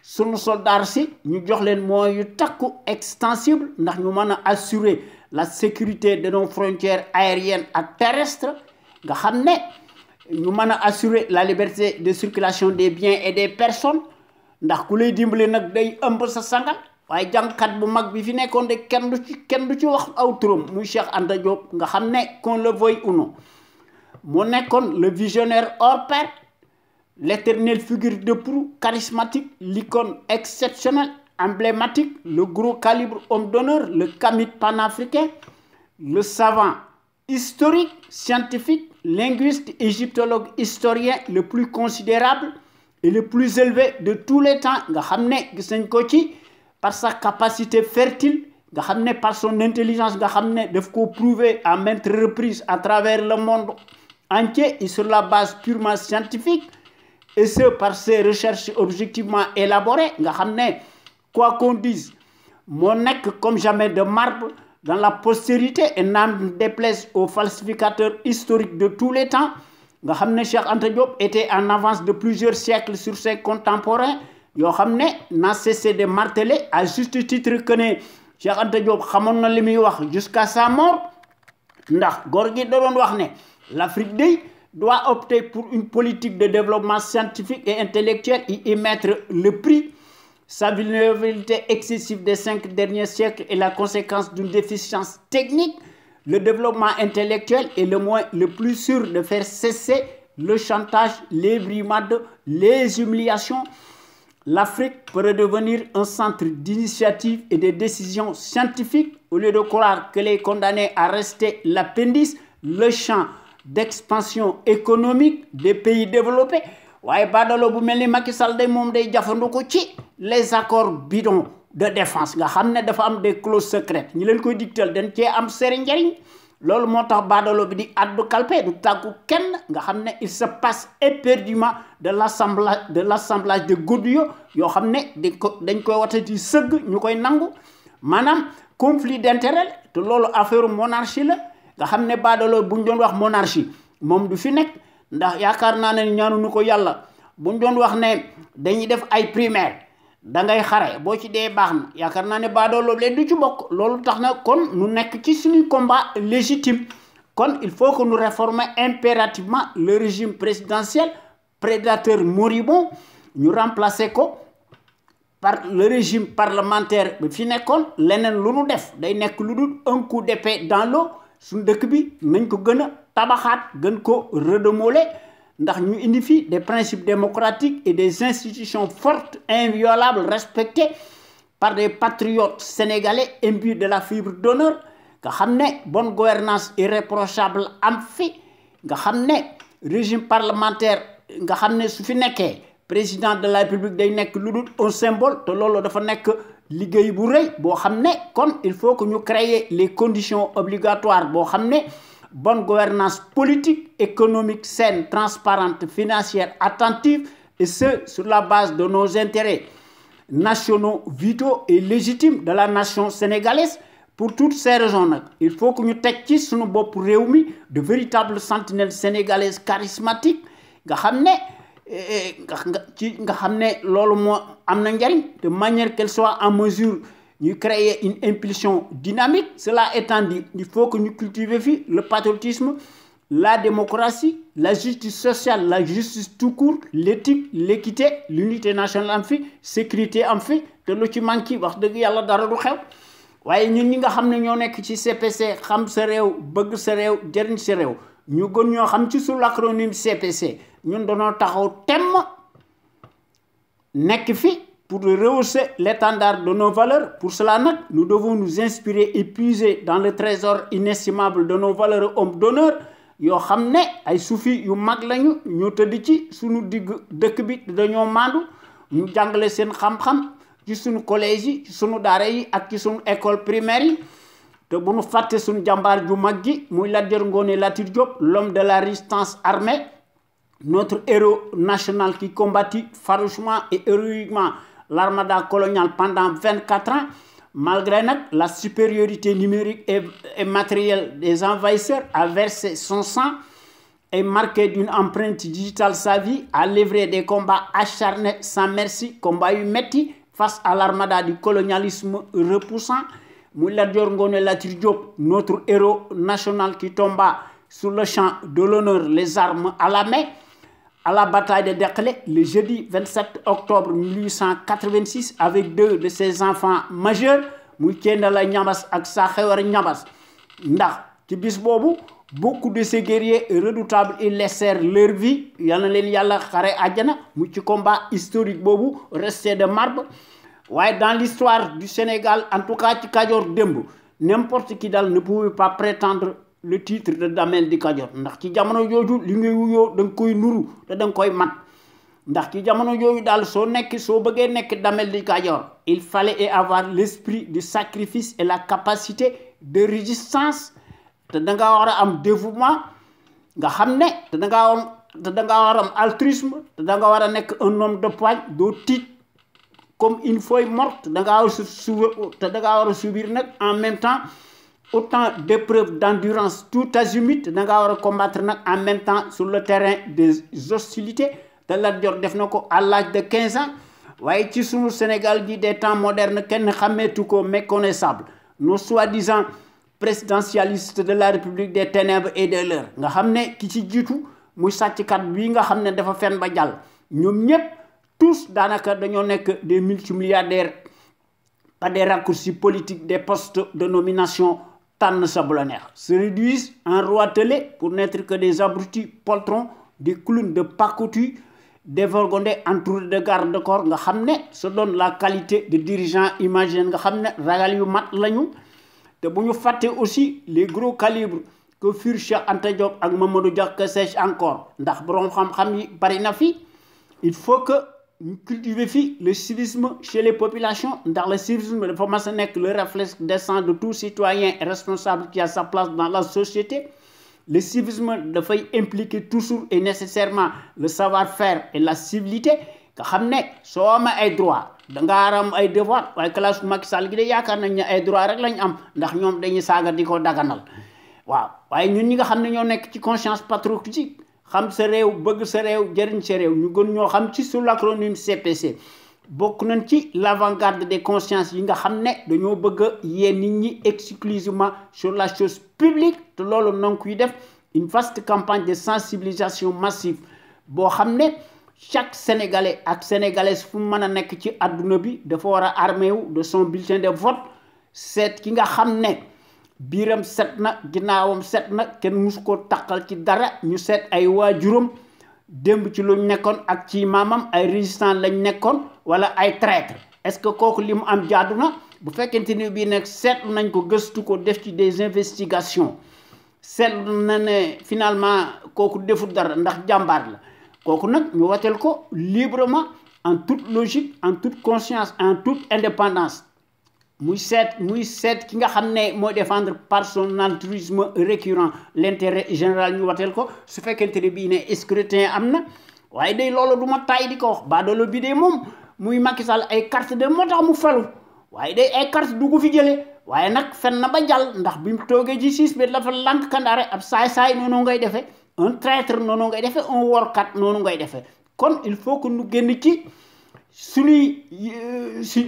sunu soldats si ñu jox leen moyens yu takku extensible ndax ñu mën a assurer la sécurité de nos frontières aériennes ak terrestres nga xam ne ñu mën a assurer la liberté de circulation des biens et des personnes ndax ku lay dimbale nag day ëmb sa sangal waaye jàngkat bu mag bi fi nekkoon de kenn du ci wax aw turam muy Cheikh Anta Diop nga xam ne qu'on le veuille ou non moo nekkoon le visionnaire hors pair l'éternelle figure de proue charismatique l'icône exceptionnelle emblématique le gros calibre homme d'honneur le kamit panafricain le savant historique scientifique linguiste égyptologue historien le plus considérable et le plus élevé de tous les temps nga xam ne gis nañ ko ci par sa capacité fertile nga xam ne par son intelligence nga xam ne daf ko prouver à maintes reprises à travers le monde entier et sur la base purement scientifique et ce par ses recherches objectivement élaborées nga xam ne quoi qu'on dise moo nekk comme jamais de marbre dans la postérité et n'en déplaise aux falsificateurs historiques de tous les temps nga xam ne Cheikh Anta Diop était en avance de plusieurs siècles sur ses contemporains yoo xam ne n'a cessé de marteler à juste titre que ne Cheikh Anta Diop xamoon na li muy wax jusqu'à sa mort ndax góor gi da doon wax ne l'Afrique doit opter pour une politique de développement scientifique et intellectuel et y mettre le prix. Sa vulnérabilité excessive des 5 derniers siècles est la conséquence d'une déficience technique. Le développement intellectuel est le moyen le plus sûr de faire cesser le chantage, les brimades, les humiliations. L'Afrique pourrait devenir un centre d'initiative et de décisions scientifiques au lieu de croire qu'elle est condamnée à rester l'appendice, le champ d'expansion économique des pays développés. waaye badalo bu mel ni Macky Sall day moom day jafandiku ci les accords bidons de défense nga xam ne dafa am des clauses secrètes ñi leen koy digtal dañ cee am seen njariñ loolu motax badalo bi di addu kalpe du tàggu kenn nga xam il se passe éperdument de l'assemblage de Godio yo xam dañ koy watati seug ñukoy nangu manam conflit d'intérêt te loolu affaire monarchie la nga xam badalo buñ doon wax monarchie mom du fi nek ndax yaakar naa ne ñaanu ko yàlla buñ doon wax ne dañuy def ay primaire da ngay xare bo ci dé baxna yaakar naa ne badolo leen du ci bok loolu taxna kon nu nek ci suñu combat légitime kon il faut que nous réformer impérativement le régime présidentiel prédateur moribond ñu remplacer ko par le régime parlementaire bi fi nekkoon leneen lu nu def day nek lu dul un coup d'épée dans l'eau suñu dëkk bi nañ ko gëna tabaxat gën ko redemoler ndax ñu indi fi des principes démocratiques et des institutions fortes inviolables respectées par des patriotes sénégalais imbus de la fibre d'honneur nga xamné bonne gouvernance irréprochable am fi nga xamné régime parlementaire nga xamné su fi nekké président de la République day nekk lu dul un symbole te loolu dafa nekk liggéey bu reuy bo xamné kon il faut que ñu créer les conditions obligatoires bo xamné bonne gouvernance politique, économique, saine, transparente, financière, attentive, et ce, sur la base de nos intérêts nationaux, vitaux et légitimes de la nation sénégalaise. Pour toutes ces raisons, il faut que nous teccions sur nos réunis de véritables sentinelles sénégalaises charismatiques, de manière qu'elles soient en mesure nous créer une impulsion dynamique. Cela étant dit, il faut que nous cultivions le patriotisme, la démocratie, la justice sociale, la justice tout court, l'éthique, l'équité, l'unité nationale en fait, sécurité en fait, te lu ci manki wax deug yalla dara du xew waye ñun ñi nga xamné ñoo nekk ci CPC xam sa réew bëgg sa réew jëriñ sa réew ñu gën ñoo xam ci sous l'acronyme CPC ñun dañoo taxaw tem nekk fi pour rehausser l'étendard de nos valeurs. Pour cela, nous devons nous inspirer et puiser dans le trésor inestimable de nos valeurs hommes d'honneur. Yo xamné ay soufi yu mag lañu ñu teud ci suñu digg dëkk bi dañoo mandu ñu jàngalé seen xam-xam ci suñu collège yi ci suñu daara yi ak ci suñu école primaire yi te bu ñu faté suñu jambar ju mag gi muy Lat Dior Ngoné Latyr Diop, l'homme de la résistance armée, notre héros national qui combattit farouchement et héroïquement l'armada coloniale pendant 24 ans, malgré la supériorité numérique et matérielle des envahisseurs, a versé son sang et marqué d'une empreinte digitale sa vie, a livré des combats acharnés sans merci, combats metti face à l'armada du colonialisme repoussant. Lat Dior Ngoné Latyr Diop, notre héros national qui tomba sur le champ de l'honneur, les armes à la main, à la bataille de Derklé, le jeudi 27 octobre 1886, avec 2 de ses enfants majeurs, muy Thiendella Niabass ak Sakhewar Niabass. Ndax ci bis bobu beaucoup de ces guerriers redoutables ils laissèrent leur vie, yal na leen yàlla xare àjjana mu ci combat historique bobu resté de marbre. Ouais, dans l'histoire du Sénégal, en tout cas ci Kajoor démb, n'importe qui dal ne pouvait pas prétendre le titre de Damel di Kajoor ndax ci jamono jooju li ngay wuyoo da nga koy nuru te da nga koy mat ndax ci jamono jooju daal soo bëggee nekk Damel di Kajoor il fallait avoir l'esprit du sacrifice et la capacité de résistance te da nga war a am dévouement nga xam ne te da nga war a am altruisme te da nga war a nekk un homme de poigne doo tiit comme une feuille morte da nga war a subir nag en même temps autant d'épreuves d'endurance tout azimut da nga war a combattre nag en même temps sur le terrain des hostilités te Lat Dior def na ko à l'âge de 15 ans waaye ci sunu Sénégal gi des temps modernes kenn xàmmeetu ko méconnaissable nos soi-disant présidentialistes de la République des ténèbres et de l'heure nga xam ne ki ci jiitu muy sàcckat bii nga xam ne dafa fen ba jàll ñoom ñëpp tous daanaka dañoo nekk des multimilliardaires par des raccourcis politiques des postes de nomination tànn sa bu la neex se réduisent en roitelets pour n'être que des abrutis poltrons, des clowns de pacotille, des vergondés entourés de garde-corps nga xam ne se donne la qualité de dirigeant imaginaire nga xam ne ragal yu mat lañu te bu ñu fàtte aussi les gros calibres que furent Cheikh Anta Diop ak Mamadou Dia que sais-je encore ndax borom xam-xam yi bari na fi il faut que ñu cultiver fi le civisme chez les populations ndax le civisme dafa mas a nekk le réflexe décent de tout citoyen responsable qui a sa place dans la société. Le civisme dafay impliquer toujours et nécessairement le savoir-faire et la civilité nga xam ne soo amee ay droit da ngaa am ay devoir waaye classe Macky Sall gi de yaakaar nañ ne ay droit rek lañ am ndax ñoom dañuy saaga di ko daganal waaw waaye ñun ñi nga xam ne ñoo nekk ci conscience patriotique xam sa réew bëgg sa réew jëriñ sa réew ñu gën ñoo xam ci sous l'acronyme CPC bokk nañ ci l'avant-garde des consciences yi nga xam ne dañoo bëgg a yee nit ñi exclusivement sur la chose publique te loolu na nga koy def une vaste campagne de sensibilisation massive boo xam ne chaque sénégalais ak sénégalaise fu mu mën a nekk ci àdduna bi dafa war a armé wu de son bulletin de vote seet ki nga xam ne biiram set na ginnaawam set na kenn mus ko taqal ci dara ñu seet ay waajuram démb ci luñ nekkoon ak ci maamam ay résistant lañ nekkoon wala ay traître est-ce que kooku li mu am jaadu na bu fekkente ni bii nag seetlu nañ ko gëstu ko def ci des investigations seetlu na ne finalement kooku deful dara ndax jàmbaar la kooku nag ñu wateel ko librement en toute logique en toute conscience en toute indépendance muy seet ki nga xam ne mooy défendre par son altruisme récurrent l'intérêt général ñu wateel ko su fekkente ne bii ne scrutin am na waaye day loolu du ma taay di ko wax baadoolo bi de moom muy Macky Sall ay carte de moo tax mu falu waaye day ay carte du ko fi jëlee waaye nag fen na ba jàll ndax bi mu toogee ci siis bi dafa lank kandaare ab saay-saay noonu ngay defee un traître noonu ngay defee un workat noonu ngay defee kon il faut que ñu génn ci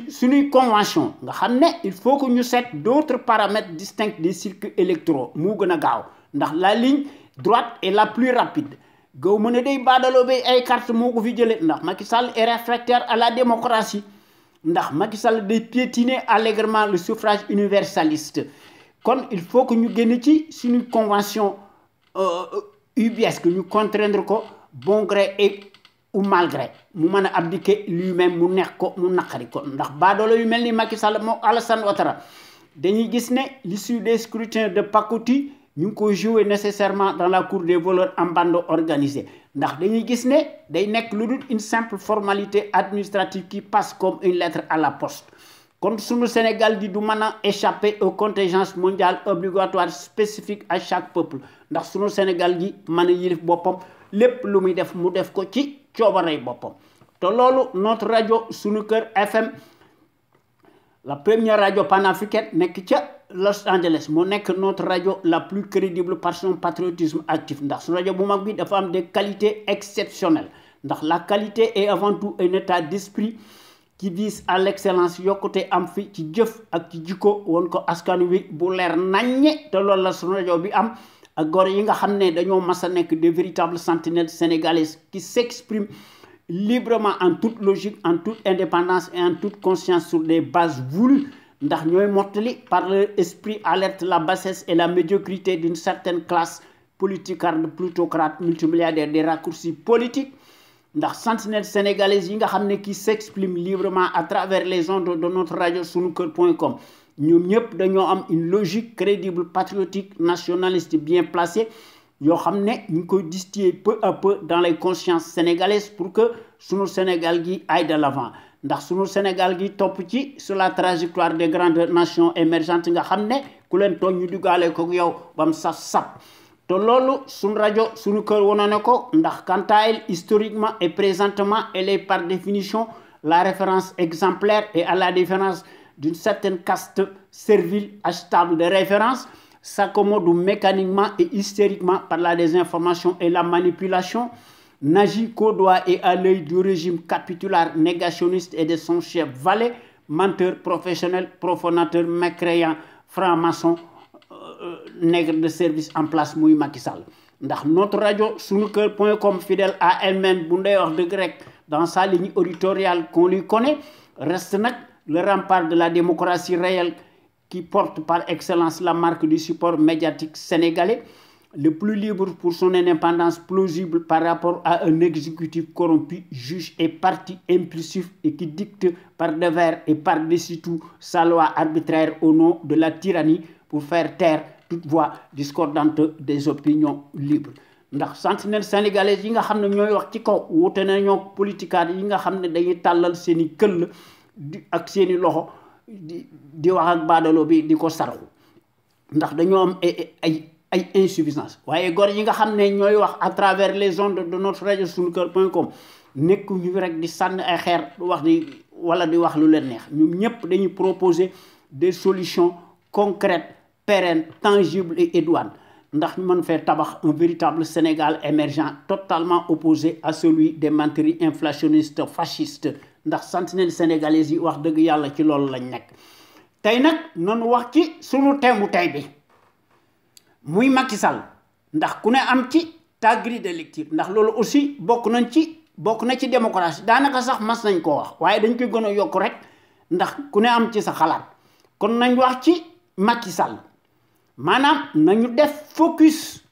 suñuy convention nga xam ne il faut que ñu seet d'autres paramètres distincts des circuits électoraux moo gën a gaaw ndax la ligne droite est la plus rapide gaw mën a day baadaloo bay ay carte moo ko fi jëlee ndax Macky Sall est réfractaire à la démocratie ndax Macky Sall day piétiner allègrement le suffrage universaliste kon il faut que ñu génn ci suñu convention ubiesque ñu contraindre ko bon gré et ou malgré mu mën a abdiquer lui-même mu neex ko mu naqari ko ndax baadoolo yu mel ni Macky Sall moo Alassane Ouattara dañuy gis ne l'issue des scrutins de pacotille ñu ngi koy jouer nécessairement dans la cour des voleurs en bande organisée ndax dañuy gis ne day nekk lu dul une simple formalité administrative qui passe comme une lettre à la poste kon sunu Sénégal gi du mën a échapper aux contingences mondiales obligatoires spécifiques à chaque peuple ndax sunu Sénégal gi mën a yilif boppam lépp lu muy def mu def ko ci coobarey boppam te loolu notre rajo sunu kër FM la première radio panafricaine nekk ca Los Angeles moo nekk notre rajo la plus crédible par son patriotisme actif ndax sunu rajo bu mag bi dafa am des qualités exceptionnelles ndax la qualité est avant tout un état d'esprit qui vise à l'excellence yokkute am fi ci jëf ak ci jikko woon ko askan wi bu leer naññe te loolu la sunu rajo bi am ak góor yi nga xam ne dañoo mas a nekk de véritables sentinelles sénégalaises qui s'expriment librement en toute logique en toute indépendance et en toute conscience sur des bases voulues ndax ñooy mottali par leur esprit alerte la bassesse et la médiocrité d'une certaine classe politicarde plutocrate multimilliardaire des raccourcis politiques ndax sentinelles sénégalaises yi nga xam ne qui s'expriment librement à travers les ondes de notre radio sunuker.com ñoom ñëpp dañoo am une logique crédible patriotique nationaliste bien placée yoo xam ne ñu ngi koy distiller peu à peu dans les consciences sénégalaises pour que sunu Sénégal gi aille de l'avant ndax sunu Sénégal gi topp ci sur la trajectoire des grandes nations émergentes nga xam ne ku leen tooñ ñu duggaale ko yow ba mu saf te loolu sunu rajo sunu kër wane na ko ndax quant à elle historiquement et présentement elle est par définition la référence exemplaire et à la différence d'une certaine caste servile achetable de référence s'accommode mécaniquement et hystériquement par la désinformation et la manipulation, n'agit qu'au doigt et à l'œil du régime capitulaire négationniste et de son chef valet, menteur professionnel, profanateur, mécréant, franc-maçon, nègre de service en place muy Macky Sall. Ndax notre radio sunuker.com fidèle à elle-même bu ndey wax dëgg rek dans sa ligne éditoriale qu'on lui connaît reste nag le rempart de la démocratie réelle qui porte par excellence la marque du support médiatique sénégalais, le plus libre pour son indépendance plausible par rapport à un exécutif corrompu, juge et parti impulsif et qui dicte par devers et par-dessus tout sa loi arbitraire au nom de la tyrannie pour faire taire toute voix discordante des opinions libres. ndax sentinelle sénégalais yi nga xam ne ñooy wax ci kaw wuute na ñoo politikaat yi nga xam ne dañuy tàllal seen i këll ak seen i loxo di wax ak baadalo bi di ko sarxu ndax dañoo am ay insuffisance waaye gor yi nga xam ne ñooy wax à travers les ondes de notre radio sunuker.com nekku ñu rek di sànni ay xeer du wax di wala di wax lu leen neex ñoom ñëpp dañuy proposer des solutions concrètes pérennes tangibles et idoines ndax ñu mën fee tabax un véritable Sénégal émergent totalement opposé à celui des menteries inflationnistes fascistes ndax sentinelle sénégalais yi wax dëgg yàlla ci loolu lañ nekk tey nag noonu wax ci sunu teemu tey bi muy Macky Sall ndax ku ne am ci ta grille de lecture ndax loolu aussi bokk na ci démocratie daanaka sax mas nañ koo wax waaye dañ koy gën a yokk rek ndax ku ne am ci sa xalaat kon nañ wax ci Macky Sall maanaam nañu def focus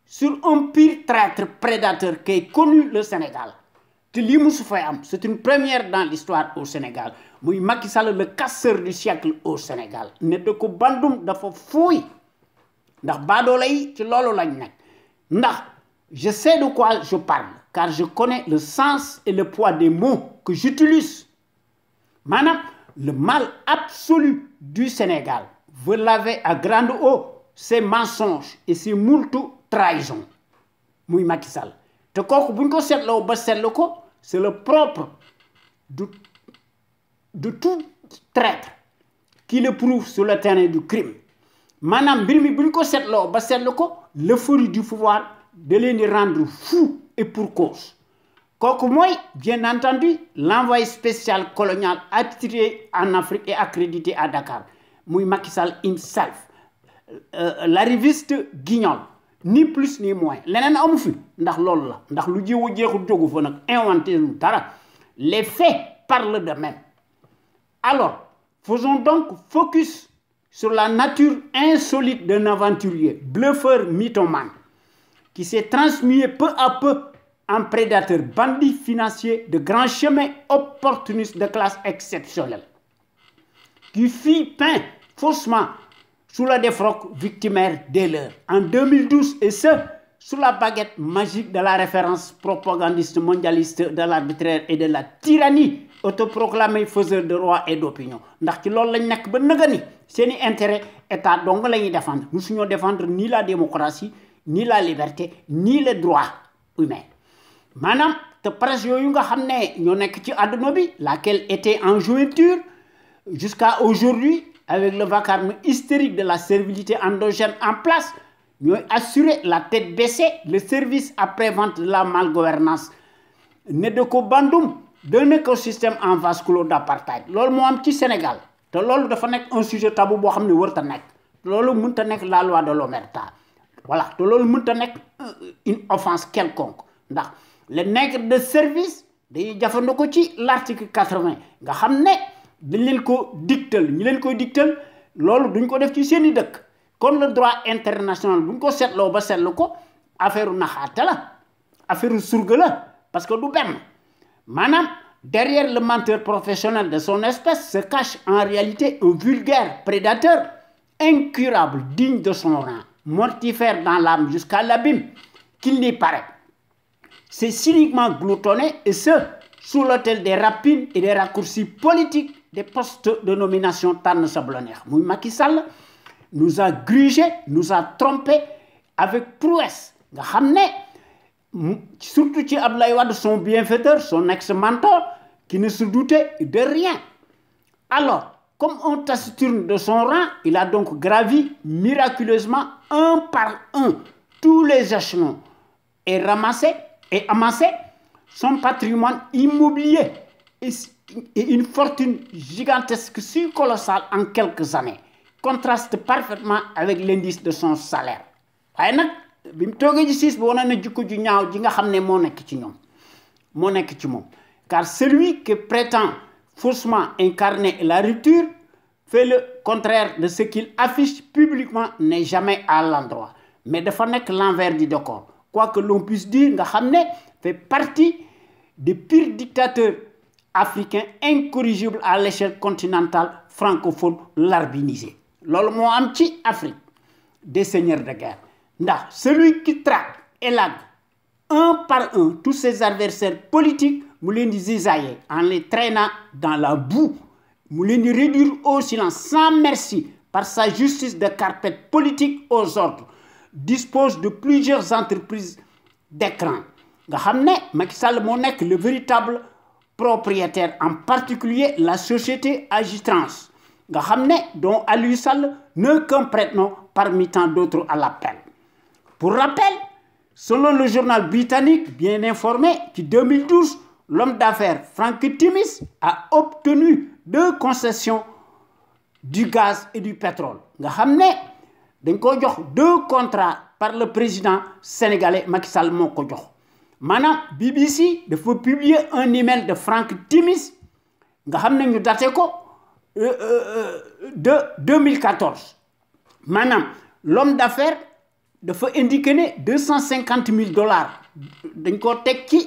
sur un pire traître prédateur qui est connu le Sénégal te lii musu fay am c'est une première dans l'histoire au Sénégal muy Macky Sall le casseur du siècle au Sénégal ne da ko bandum dafa fuuy ndax baadoola yi ci loolu lañ nekk ndax je sais de quoi je parle car je connais le sens et le poids des mots que j'utilise maanaam le mal absolu du Sénégal veut laver à grande eau ses mensonges et ses moultes trahisons muy Macky Sall te kooku buñ ko seetloo ba seetlu ko c'est le propre de tout traître qui le prouve sur le terrain du crime maanaam mbir mi buñ ko seetloo ba seetlu ko l'euphorie du pouvoir de leen di rendre fou et pour cause kooku mooy bien entendu l'envoyé spécial colonial attitré en Afrique et accrédité à Dakar muy Macky Sall himself l'arriviste guignol ni plus ni moins leneen amu fi ndax loolu la ndax lu jiwu jeexul jógu fa nag inventé lu dara les faits parlent d'eux-mêmes alors faisons donc focus sur la nature insolite d'un aventurier bluffeur mythomane qui s'est transmué peu à peu en prédateur bandit financier de grand chemin opportuniste de classe exceptionnelle qui fit peint faussement sous la défroque victimaire des leurs en 2012 et ce sous la baguette magique de la référence propagandiste mondialiste de l'arbitraire et de la tyrannie autoproclamé faiseur de roi et d'opinion ndax ci loolu lañ nekk ba nëga ni seeni intérêt état dong la ñuy défendre musuñoo défendre ni la démocratie ni la liberté ni les droits humains maanaam te presse yooyu nga xam ne ñoo nekk ci àdduna bi laquelle était en jointure jusqu'à aujourd'hui avec le vacarme hystérique de la servilité endogène en place ñooy assurer la tête baissée le service après-vente de la malgouvernance ne de ko bandum d'un écosystème en vase clos d'apartheid loolu moo am ci Sénégal te loolu dafa nekk un sujet tabou boo xam ne wërta nekk loolu mënta nekk la loi de l'omerta voilà te loolu mënta nekk une offense quelconque ndax le nègre de service dañuy jafandikoo ci l'article 80 nga xam ne dañ leen ko digtal ñi leen koy digtal loolu duñ ko def ci seeni dëkk kon le droit international buñ ko seetloo ba seetlu ko affaire naxaate la affaire surga la parce que du benn maanaam derrière le menteur professionnel de son espèce se cache en réalité un vulgaire prédateur incurable digne de son rang mortifère dans l'âme jusqu'à l'abîme qu'il n'y paraît c'est cyniquement gloutonné et ce sous l'autel des rapines et des raccourcis politiques des postes de nomination tànn sa bu la neex muy Macky Sall nous a grugé nous a trompé avec prouesse nga xam ne surtout ci Abdoulaye Wade son bienfaiteur son ex-mentor qui ne se doutait de rien alors comme un taciturne de son rang il a donc gravi miraculeusement un par un tous les échelons et amassé son patrimoine immobilier et une fortune gigantesque si colossale en quelques années contraste parfaitement avec l'indice de son salaire waaye nag bi mu toogee ci siis bi wane na jikko ju ñaaw ji nga xam ne moo nekk ci moom car celui qui prétend faussement incarner la rupture fait le contraire de ce qu'il affiche publiquement n'est jamais à l'endroit mais dafa nekk l'envers du décor quoi que l'on puisse dire nga xam ne fait partie des pires dictateurs africains incorrigibles à l'échelle continentale francophone larbinisée loolu moo am ci Afrique des seigneurs de guerre ndax celui qui traque élague un par un tous ses adversaires politiques mu leen di zisailler en les traînant dans la boue mu leen di réduire au silence sans merci par sa justice de carpette politique aux ordres dispose de plusieurs entreprises d'écran nga xam ne Macky Sall moo nekk le véritable propriétaire en particulier la société Agitrans nga xam ne dont Aliou Sall n'est qu'un prête-nom parmi tant d'autres à l'appel. Pour rappel, selon le journal britannique bien informé, qu'en 2012, l'homme d'affaires Frank Timis a obtenu 2 concessions du gaz et du pétrole. Nga xam ne dañ ko jox 2 contrats par le président sénégalais Macky Sall moo ko jox maanaam BBC dafa publier un email de Frank Timis nga xam ne ñu daté ko de 2014 maanaam l'homme d'affaires dafa indiqué ne $250,000 dañ ko teg ci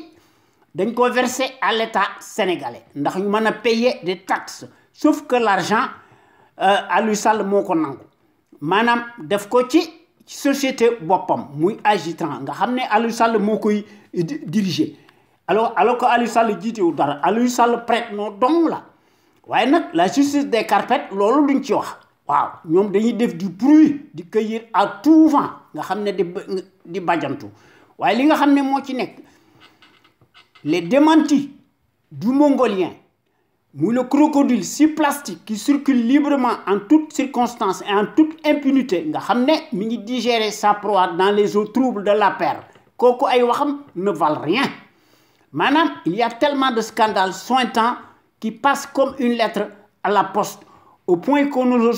dañ ko versé à l'État sénégalais ndax ñu mën a payer des taxes sauf que l'argent Aliou Sall moo ko nangu maanaam def ko ci société boppam muy Agitran nga xam ne Aliou Sall moo koy diriger alors que Aliou Sall jiitewu dara Aliou Sall prête non dong la waaye nag la justice des carpettes loolu duñ ci wax waaw ñoom dañuy def du bruit di cueillir à tout vent nga xam ne di bajantu waaye li nga xam ne moo ci nekk les démentis du mongolien muy le crocodile si plastique qui circule librement en toutes circonstances et en toute impunité nga xam ne mi ngi digérer sa proie dans les eaux troubles de l'APR kooku ay waxam ne valent rien maanaam il y a tellement de scandales sointant qui passent comme une lettre à la poste au point qu'on ne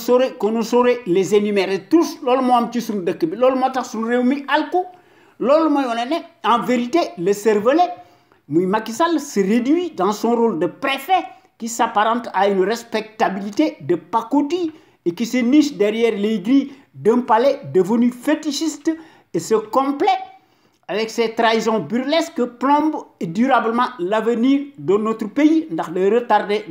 saurait les énumérer tous loolu moo am ci suñu dëkk bi loolu moo tax suñu réew mi alku loolu mooy wane ne en vérité le cervelet muy Macky Sall se réduit dans son rôle de préfet qui s'apparente à une respectabilité de pacotille et qui se niche derrière les grilles d'un palais devenu fétichiste et se complaît avec ses trahisons burlesques plombent durablement l'avenir de notre pays ndax de retarder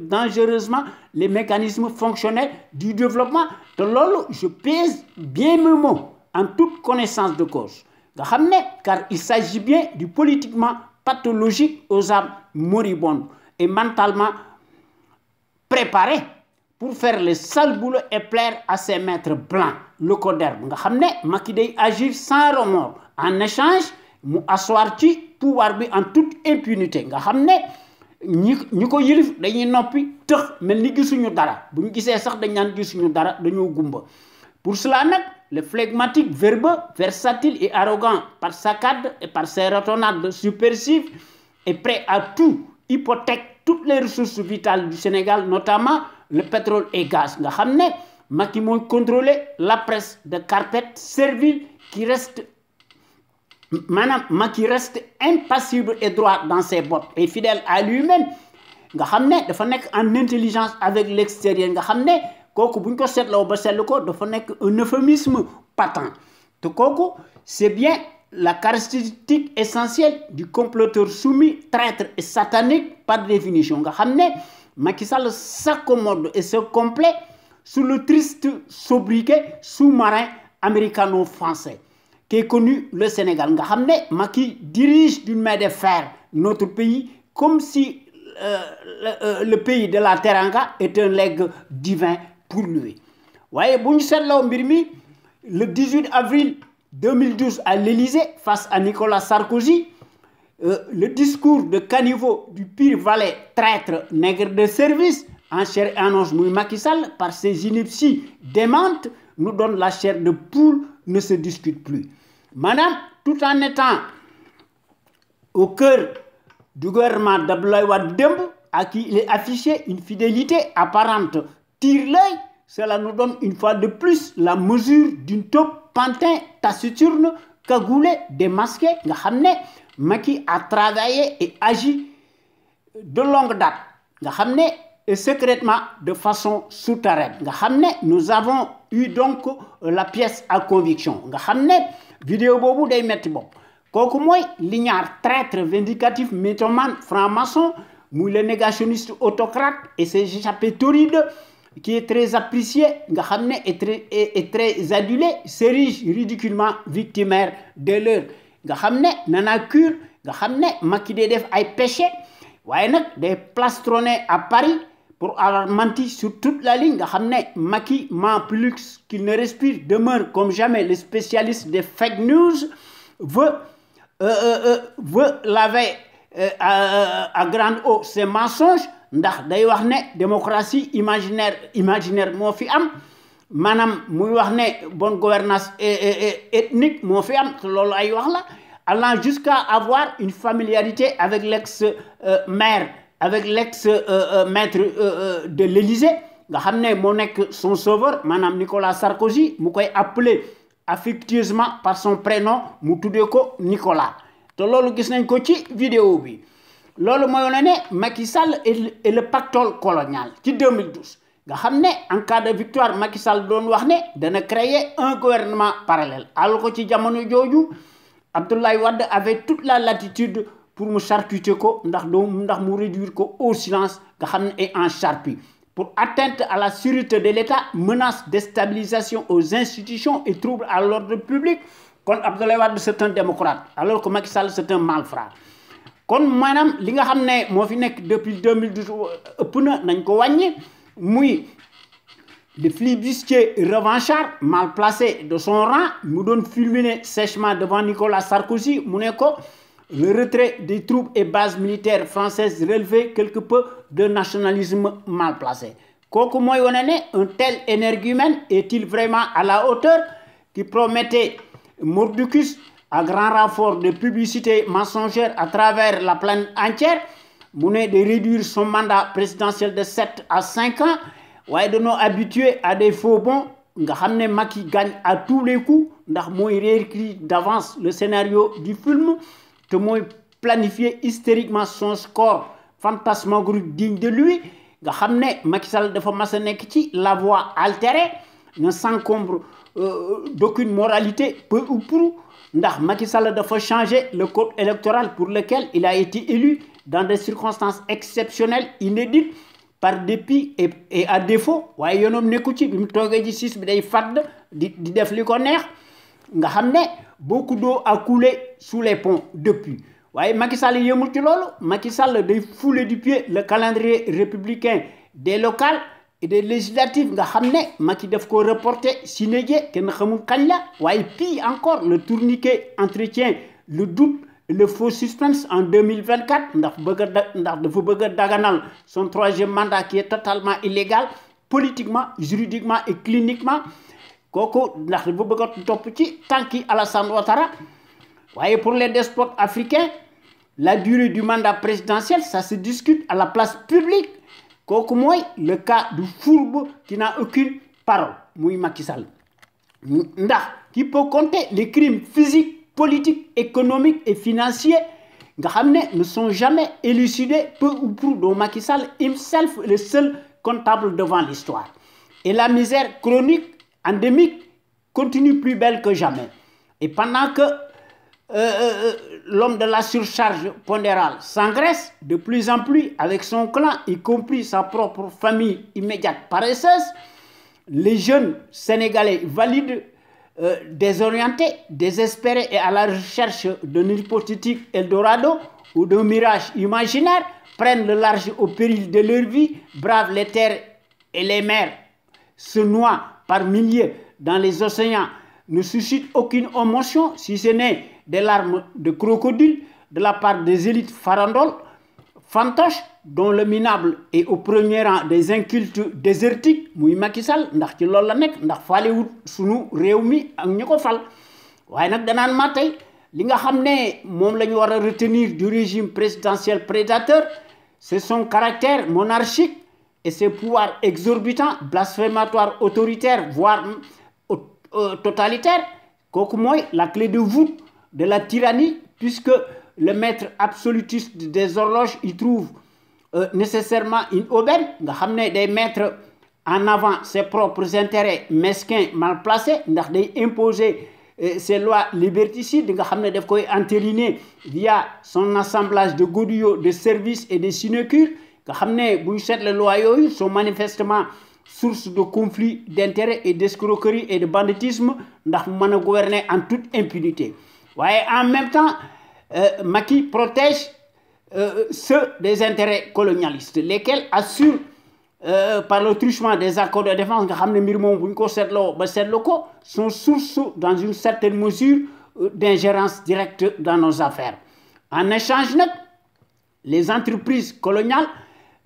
dangereusement les mécanismes fonctionnels du développement te loolu je pèse bien mes mots en toute connaissance de cause nga xam ne car il s'agit bien du politiquement pathologique aux âmes moribondes et mentalement préparé pour faire le sale boulot et plaire à ses maîtres blancs le coderbe nga xam ne Macky day agir sans remords en échange mu asseoir ci pouvoir bi en toute impunité nga xam ne ñi ko yilif dañuy noppi tëx mel ni gisuñu dara bu ñu gisee sax dañ naan gisuñu dara dañoo gumba pour cela nag le flegmatique verbeux versatile et arrogant par saccades et par ses ratonnades subversives est prêt à tout hypothèque toutes les ressources vitales du Sénégal notamment le pétrole et gaz nga xam ne Macky mooy contrôler la presse de carpette servile qui reste maanaam Macky reste impassible et droit dans ses bottes et fidèle à lui-même nga xam ne dafa nekk en intelligence avec l'extérieur nga xam ne kooku bu ñu ko seetloo ba seetlu ko dafa nekk un euphémisme patent te kooku c'est bien la caractéristique essentielle du comploteur soumis traître et satanique par définition nga xam ne Macky Sall s'accommode et se complaît sous le triste sobriquet sous-marin américano-français qui est connu le Sénégal nga xam ne Macky dirige d'une main de fer notre pays comme si le pays de la Teranga est un legs divin pour lui waaye bu ñu seetloo mbir mi le 18 avril 2012 à l'Élysée face à Nicolas Sarkozy le discours de caniveau du pire valet traître nègre de service en chair et en os muy Macky Sall par ses inepties démentes nous donne la chair de poule ne se discute plus maanaam tout en étant au cœur du gouvernement d'Abdoulaye Wade démb à qui il est affiché une fidélité apparente tire l'œil cela nous donne une fois de plus la mesure d'une taupe pantin taciturne cagoulé démasqué nga xam ne Macky a travaillé et agi de longue date nga xam ne et secrètement de façon souterraine nga xam ne nous avons eu donc la pièce à conviction nga xam ne vidéo boobu day metti bopp kooku mooy l'ignare traître vindicatif mythomane franc-maçon muy le négationniste autocrate et ses échappées torrides qui est très apprécié nga xam ne est très adulé s'érige ridiculement victimaire de leur nga xam ne Nana Cure nga xam ne Macky day def ay péché waaye nag day plastronné à Paris pour avoir menti sur toute la ligne nga xam ne Macky ment plus qu'il ne respire, demeure comme jamais le spécialiste des fake news, veut laver à grande eau ses mensonges ndax day wax ne démocratie imaginaire moo fi am maanaam muy wax ne bonne gouvernance ethnique moo fi am loolu ay wax la, allant jusqu'à avoir une familiarité avec l'ex-maire, avec l'ex-maître de l'Élysée, nga xam ne moo nekk son sauveur, maanaam Nicolas Sarkozy, mu koy appelé affectueusement par son prénom, mu tuddee ko Nicolas. te loolu gis nañ ko ci vidéo bi. loolu mooy wane ne Macky Sall et le pactole colonial ci 2012. nga xam ne en cas de victoire Macky Sall doon wax ne dana créer un gouvernement parallèle. alors que ci jamono jooju Abdoulaye Wade avait toute la latitude pour mu charcuter ko ndax mu réduire ko au silence nga xam ne et en charpie pour atteinte à la sûreté de l'État, menace, déstabilisation aux institutions et trouble à l'ordre public. kon Abdoulaye Wade c'est un démocrate alors que Macky Sall c'est un malfrat. kon maanaam li nga xam ne moo fi nekk depuis 2012 ëpp na nañ ko wàññi muy le flibustier revanchard mal placé de son rang mu doon fulminer sèchement devant Nicolas Sarkozy mu ne ko le retrait des troupes et bases militaires françaises relevait quelque peu de nationalisme mal placé. kooku mooy wane ne un tel énergumène est-il vraiment à la hauteur qui promettait Mordicus à grand renfort de publicité mensongère à travers la planète entière mu ne de réduire son mandat présidentiel de 7 à 5 ans waaye dañoo habitué à des faux bons nga xam ne Macky gagne à tous les coups ndax mooy réécrit d'avance le scénario du film te mooy planifier hystériquement son score fantasmagorique digne de lui nga xam ne Macky Sall dafa mas a nekk ci la voie altérée ne s'encombre d'aucune moralité peu ou prou ndax Macky Sall dafa changer le code électoral pour lequel il a été élu dans des circonstances exceptionnelles inédites par dépit et à défaut waaye yoonam nekku ci bi mu toogee ci siis bi day fadd di def li ko neex nga xam ne beaucoup d'eau a coulé sous les ponts depuis waaye Macky Sall yëmul ci loolu Macky Sall day fouler du pied le calendrier républicain des locales et des législatives nga xam ne Macky daf ko reporter sine die kenn xamul kañ la waaye puis encore le tourniquet entretient le doute le faux suspense en 2024 ndax dafa bëgg a daganal son troisième mandat qui est totalement illégal politiquement juridiquement et cliniquement kooku ndax dafa bëgg a topp ci tànki Alassane Ouattara waaye pour les despotes africains la durée du mandat présidentiel ça se discute à la place publique kooku mooy le cas du fourbe qui n'a aucune parole muy Macky Sall ndax qui peut compter les crimes physiques politiques, économiques et financiers nga xam ne sont jamais élucidés peu ou prou dont Macky Sall himself le seul comptable devant l'histoire. Et la misère chronique, endémique, continue plus belle que jamais. Et pendant que l'homme de la surcharge pondérale s'engraisse de plus en plus avec son clan, y compris sa propre famille immédiate paresseuse, les jeunes Sénégalais valides désorientés, désespérés et à la recherche d'un hypothétique Eldorado ou d'un mirage imaginaire, prennent le large au péril de leur vie, bravent les terres et les mers, se noient par milliers dans les océans, ne suscitent aucune émotion, si ce n'est des larmes de crocodile de la part des élites farandoles, fantoches, dont le minable est au premier rang des incultes désertiques muy Macky Sall ndax ci loolu la nekk ndax faalewut sunu réew mi ak ñi ko fal waaye nag danaan ma tey li nga xam ne moom la ñu war a retenir du régime présidentiel prédateur c'est son caractère monarchique et ses pouvoirs exorbitants blasphématoires autoritaires voire totalitaires kooku mooy la clé de voûte de la tyrannie puisque le maître absolutiste des horloges y trouve nécessairement une aubaine nga xam ne day mettre en avant ses propres intérêts mesquins mal placés ndax day imposer ses lois liberticides nga xam ne daf koy entériner via son assemblage de godillots de services et de sinécures nga xam ne buñ seetle lois yooyu sont manifestement source de conflits d'intérêts et d'escroquerie et de banditisme ndax mu mën a gouverner en toute impunité en même temps Macky protège ceux des intérêts colonialistes lesquels assurent par le truchement des accords de défense nga xam ne mbir moom bu ñu ko seetloo ba seetlu ko sont source dans une certaine mesure d'ingérence directe dans nos affaires en échange nag les entreprises coloniales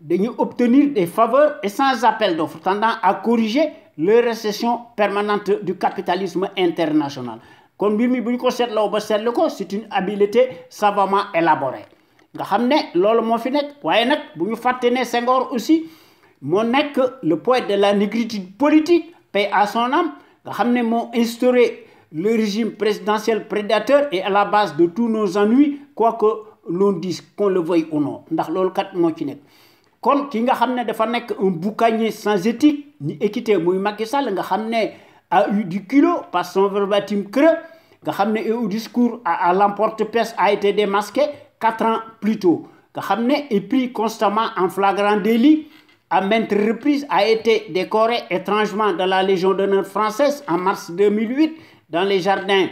dañuy obtenir des faveurs et sans appel d'offres tendant à corriger leur récession permanente du capitalisme international kon mbir mi bu ñu ko seetloo ba seetlu ko c'est une habileté savamment élaborée nga xam ne loolu moo fi nekk waaye nag bu ñu fàtte ne Senghor aussi moo nekk le poète de la négritude politique paix à son âme nga xam ne moo instauré le régime présidentiel prédateur et à la base de tous nos ennuis quoi que l'on dise qu'on le veuille ou non ndax loolu kat moo ci nekk kon ki nga xam ne dafa nekk un boucanier sans éthique ni équité muy Macky Sall nga xam ne a eu du culot par son verbatim creux nga xam ne au discours à l'emporte-pièce a été démasqué 4 ans plus tôt nga xam ne est pris constamment en flagrant délit à maintes reprises a été décoré étrangement de la Légion d'honneur française en mars 2008 dans les jardins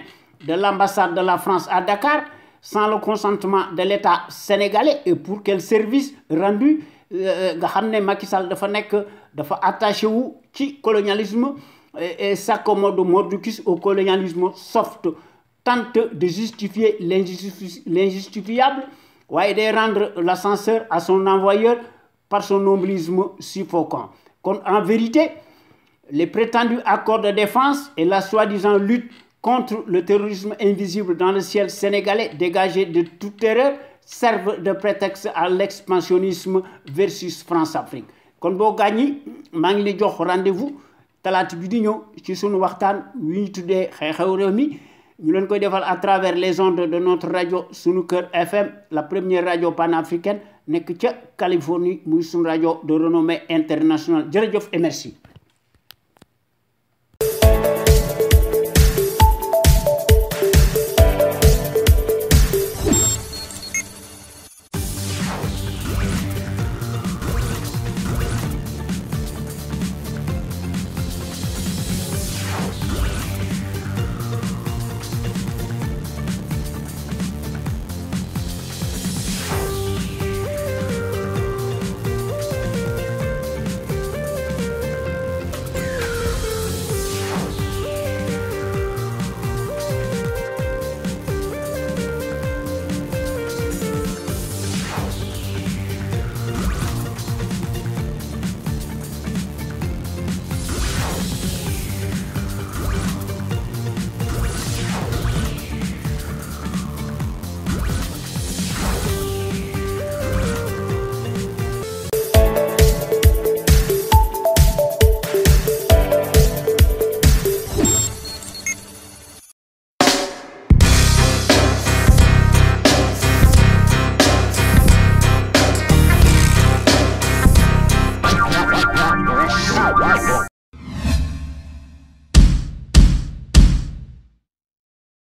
de l'ambassade de la France à Dakar sans le consentement de l'État sénégalais et pour quel service rendu nga xam ne Macky Sall dafa attaché wu ci colonialisme et s'accommode mordicus au colonialisme soft tente de justifier l'injustifiable waaye de rendre l'ascenseur à son envoyeur par son nombrilisme suffocant kon en vérité les prétendus accords de défense et la soi-disant lutte contre le terrorisme invisible dans le ciel sénégalais dégagé de toute erreur servent de prétexte à l'expansionnisme versus France-Afrique kon boo gaañi maa ngi lay jox rendez-vous talaata bi di ñëw ci sunu waxtaan wi ñu tuddee xew-xew réew mi ñu leen koy defal à travers les ondes de notre radio Sunu Kër FM la première radio panafricaine nekk ca Californie muy sunu rajo de renommée internationale jërëjëf et merci